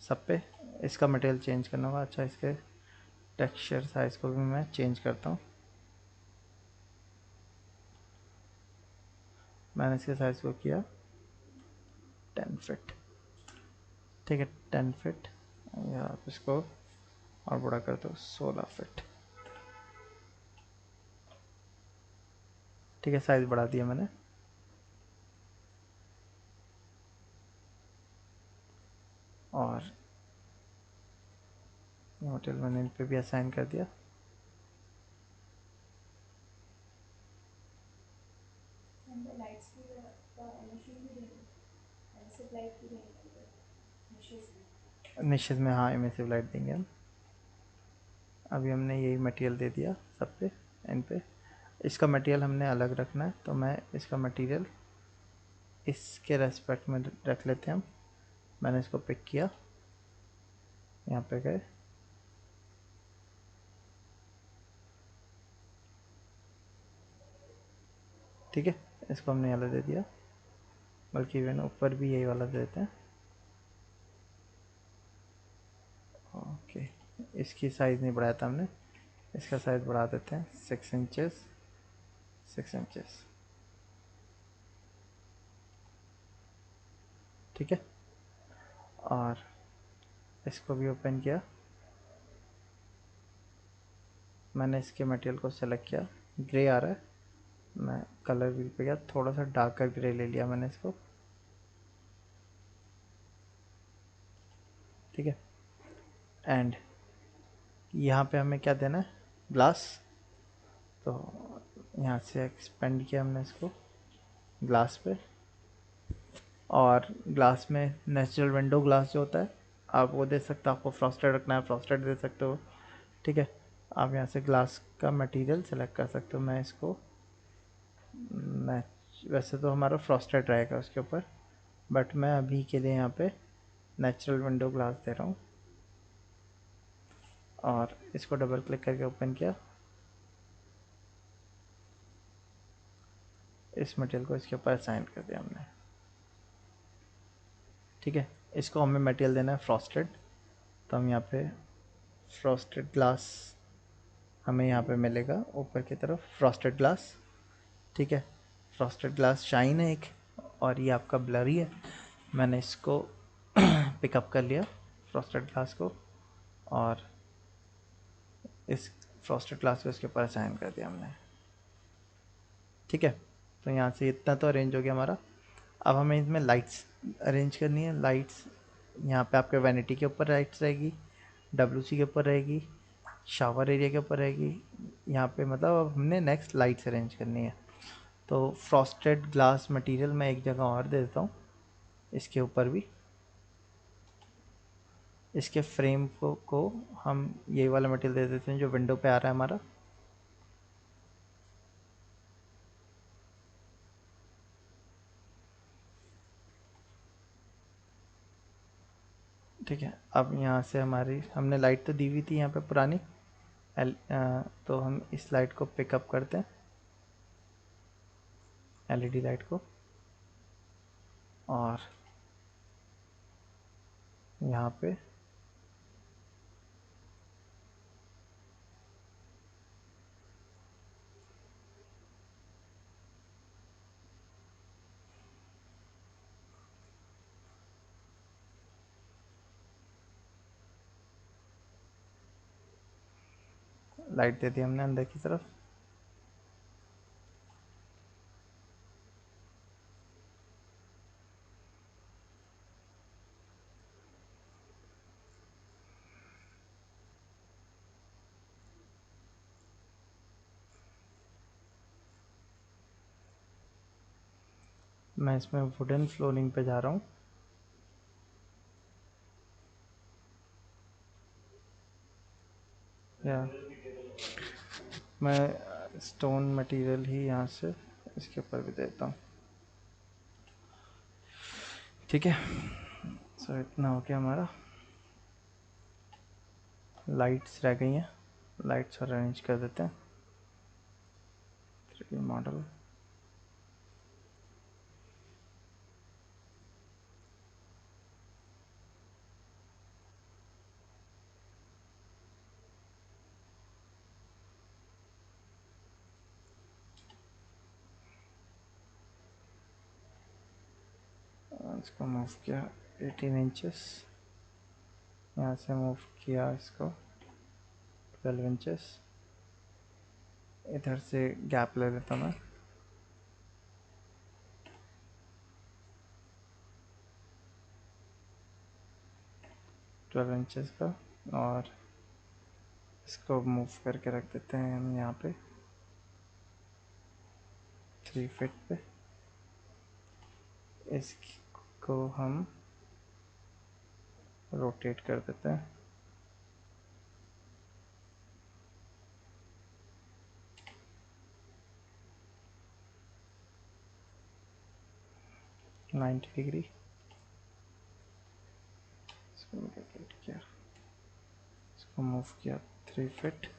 सब पे। इसका मटेरियल चेंज करना होगा। अच्छा, इसके टेक्सचर साइज को भी मैं चेंज करता हूँ। मैंने इसके साइज को किया 10 फिट। ठीक है, 10 फिट, या आप इसको और बड़ा कर दो 16 फिट। ठीक है, साइज बढ़ा दिया मैंने। और ये मटेरियल मैंने इन पे भी असाइन कर दिया। And the lights की emission भी देंगे, एमिसिव लाइट भी देंगे निशेष में। निश्चित में हाँ, इमेसिव लाइट देंगे हम। अभी हमने यही मटेरियल दे दिया सब पे, इन पे। इसका मटेरियल हमने अलग रखना है, तो मैं इसका मटेरियल इसके रेस्पेक्ट में रख लेते हैं हम। मैंने इसको पिक किया, यहाँ पे गए, ठीक है, इसको हमने वाला दे दिया, बल्कि इवन ऊपर भी यही वाला दे देते हैं। ओके, इसकी साइज़ नहीं बढ़ाया था हमने, इसका साइज़ बढ़ा देते हैं 6 इंचेस, 6 इंचेस। ठीक है, और इसको भी ओपन किया, मैंने इसके मटेरियल को सेलेक्ट किया, ग्रे आ रहा है, मैं कलर व्हील पे गया, थोड़ा सा डार्कर ग्रे ले लिया मैंने इसको। ठीक है, एंड यहाँ पे हमें क्या देना है, ग्लास। तो यहाँ से एक्सपेंड किया हमने इसको ग्लास पे, और ग्लास में नेचुरल विंडो ग्लास जो होता है आप वो दे सकते हो, आपको फ्रॉस्टेड रखना है फ्रॉस्टेड दे सकते हो। ठीक है, आप यहाँ से ग्लास का मटेरियल सेलेक्ट कर सकते हो। मैं इसको वैसे तो हमारा फ्रॉस्टेड रहेगा उसके ऊपर, बट मैं अभी के लिए यहाँ पे नेचुरल विंडो ग्लास दे रहा हूँ, और इसको डबल क्लिक करके ओपन किया, इस मटेरियल को इसके ऊपर असाइन कर दिया हमने। ठीक है, इसको हमें मटेरियल देना है फ्रॉस्टेड, तो हम यहाँ पे फ्रॉस्टेड ग्लास हमें यहाँ पे मिलेगा ऊपर की तरफ, फ्रॉस्टेड ग्लास। ठीक है, फ्रॉस्टेड ग्लास शाइन है एक, और ये आपका ब्लरी है, मैंने इसको पिकअप कर लिया फ्रॉस्टेड ग्लास को, और इस फ्रॉस्टेड ग्लास को इसके ऊपर असाइन कर दिया हमने। ठीक है, तो यहाँ से इतना तो अरेंज हो गया हमारा। अब हमें इसमें लाइट्स अरेंज करनी है। लाइट्स यहाँ पे आपके वैनिटी के ऊपर लाइट्स रहेगी, डब्ल्यूसी के ऊपर रहेगी, शावर एरिया के ऊपर रहेगी। यहाँ पे मतलब अब हमने नेक्स्ट लाइट्स अरेंज करनी है। तो फ्रॉस्टेड ग्लास मटेरियल मैं एक जगह और दे देता हूँ, इसके ऊपर भी, इसके फ्रेम को हम ये वाला मटेरियल दे देते हैं जो विंडो पे आ रहा है हमारा। ठीक है, अब यहाँ से हमारी हमने लाइट तो दी हुई थी यहाँ पे पुरानी तो हम इस लाइट को पिकअप करते हैं, एलईडी लाइट को, और यहाँ पे लाइट दे दी हमने अंदर की तरफ। मैं इसमें वुडन फ्लोरिंग पे जा रहा हूँ, या मैं स्टोन मटेरियल ही यहाँ से इसके ऊपर भी देता हूँ। ठीक है, सो इतना हो गया हमारा। लाइट्स रह गई हैं, लाइट्स अरेंज कर देते हैं। 3D मॉडल, इसको मूव किया 18 इंचेस, यहाँ से मूव किया इसको 12 इंचेस, इधर से गैप ले लेता मैं, ट्वेल्व इंचेस का, और इसको मूव करके रख देते हैं हम यहाँ पे 3 फीट पे। इसको हम रोटेट कर देते हैं, नाइन्टी डिग्री। इसको रोटेट किया, इसको मूव किया 3 फीट,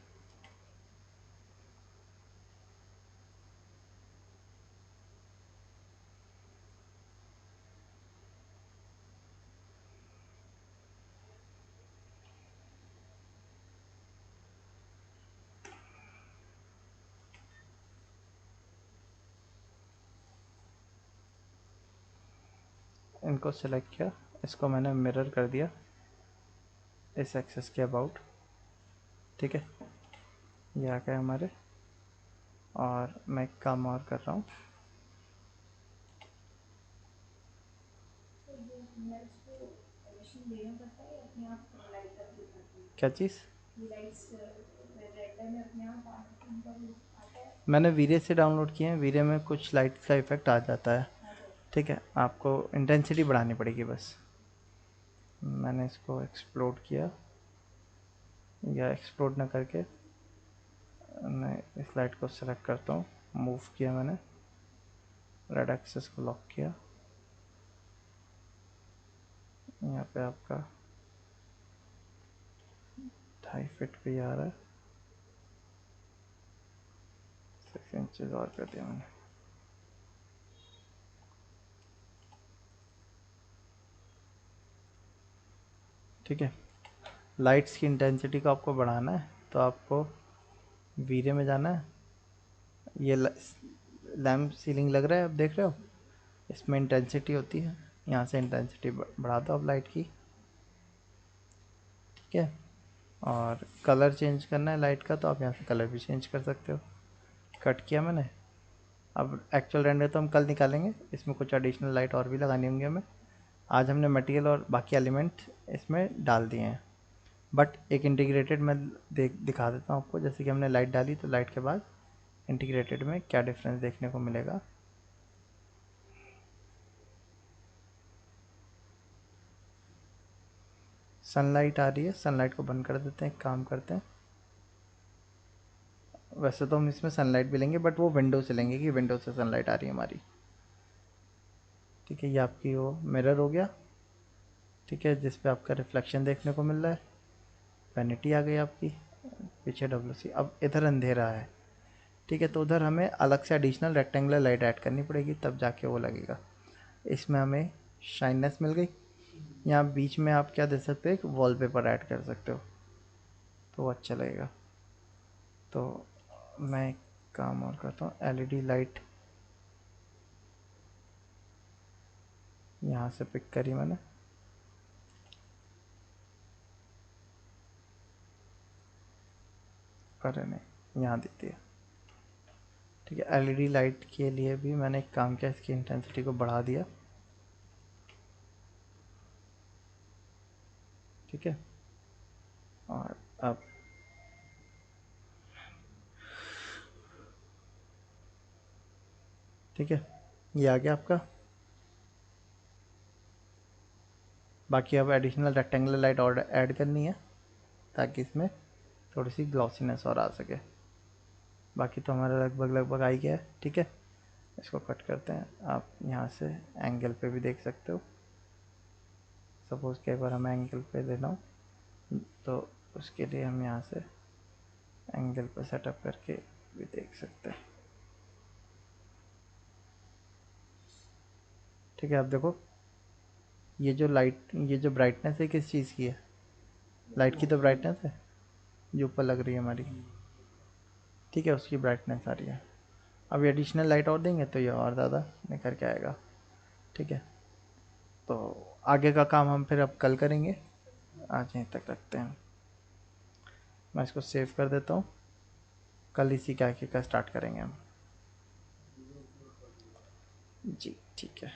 इनको सेलेक्ट किया, इसको मैंने मिरर कर दिया इस एक्सेस के अबाउट, ठीक है, ये आ गए हमारे। और मैं एक काम और कर रहा हूँ, तो ये लाइट्स को एमिशन देना पड़ता है या अपने आप लाइट अप दिखाती है? क्या चीज़? ये लाइट्स रेंडर में अपने आप उनका वो आता है, मैंने वीरे से डाउनलोड किए हैं, वीरे में कुछ लाइट का इफेक्ट आ जाता है, आ जाता है। ठीक है, आपको इंटेंसिटी बढ़ानी पड़ेगी बस। मैंने इसको एक्सप्लोड किया, या एक्सप्लोड ना करके मैं इस लाइट को सेलेक्ट करता हूँ, मूव किया मैंने, रेड एक्सेस को लॉक किया, यहाँ पे आपका 2.5 फीट पे आ रहा है, 6 इंचज़ और कर दिया मैंने, ठीक है। लाइट्स की इंटेंसिटी को आपको बढ़ाना है तो आपको वीरे में जाना है, ये लैम्प सीलिंग लग रहा है, आप देख रहे हो, इसमें इंटेंसिटी होती है, यहाँ से इंटेंसिटी बढ़ा दो आप लाइट की, ठीक है। और कलर चेंज करना है लाइट का तो आप यहाँ से कलर भी चेंज कर सकते हो। कट किया मैंने, अब एक्चुअल रेंडर तो हम कल निकालेंगे, इसमें कुछ एडिशनल लाइट और भी लगानी होंगी हमें। आज हमने मटेरियल और बाकी एलिमेंट इसमें डाल दिए हैं, बट एक इंटीग्रेटेड मैं दिखा देता हूँ आपको। जैसे कि हमने लाइट डाली तो लाइट के बाद इंटीग्रेटेड में क्या डिफरेंस देखने को मिलेगा। सनलाइट आ रही है, सनलाइट को बंद कर देते हैं, एक काम करते हैं, वैसे तो हम इसमें सनलाइट भी लेंगे बट वो विंडो से लेंगे कि विंडो से सनलाइट आ रही है हमारी, ठीक है। ये आपकी वो मिरर हो गया, ठीक है, जिस पे आपका रिफ्लेक्शन देखने को मिल रहा है। वैनिटी आ गई आपकी, पीछे डब्ल्यू सी। अब इधर अंधेरा है, ठीक है, तो उधर हमें अलग से एडिशनल रेक्टेंगुलर लाइट ऐड करनी पड़ेगी तब जाके वो लगेगा। इसमें हमें शाइननेस मिल गई। यहाँ बीच में आप क्या दे सकते हो, एक वॉलपेपर ऐड कर सकते हो तो वो अच्छा लगेगा। तो मैं एक काम और करता हूँ, एलईडी लाइट यहाँ से पिक करी मैंने, अरे नहीं यहाँ देती है, ठीक है। एलईडी लाइट के लिए भी मैंने एक काम किया, इसकी इंटेंसिटी को बढ़ा दिया, ठीक है। और अब ठीक है, ये आ गया आपका। बाकी अब एडिशनल रेक्टेंगुलर लाइट और ऐड करनी है ताकि इसमें थोड़ी सी ग्लॉसीनेस और आ सके। बाकी तो हमारा लगभग लगभग आ ही गया है, ठीक है। इसको कट करते हैं, आप यहाँ से एंगल पे भी देख सकते हो। सपोज़ कि एक बार हमें एंगल पे लेना हो तो उसके लिए हम यहाँ से एंगल पे सेटअप करके भी देख सकते हैं, ठीक है। आप देखो ये जो लाइट, ये जो ब्राइटनेस है किस चीज़ की है, लाइट की तो ब्राइटनेस है जो ऊपर लग रही है हमारी, ठीक है, उसकी ब्राइटनेस आ रही है। अब एडिशनल लाइट और देंगे तो ये और ज़्यादा निखर के आएगा, ठीक है। तो आगे का काम हम फिर अब कल करेंगे, आज यहीं तक रखते हैं। मैं इसको सेव कर देता हूँ, कल इसी का स्टार्ट करेंगे हम। जी ठीक है।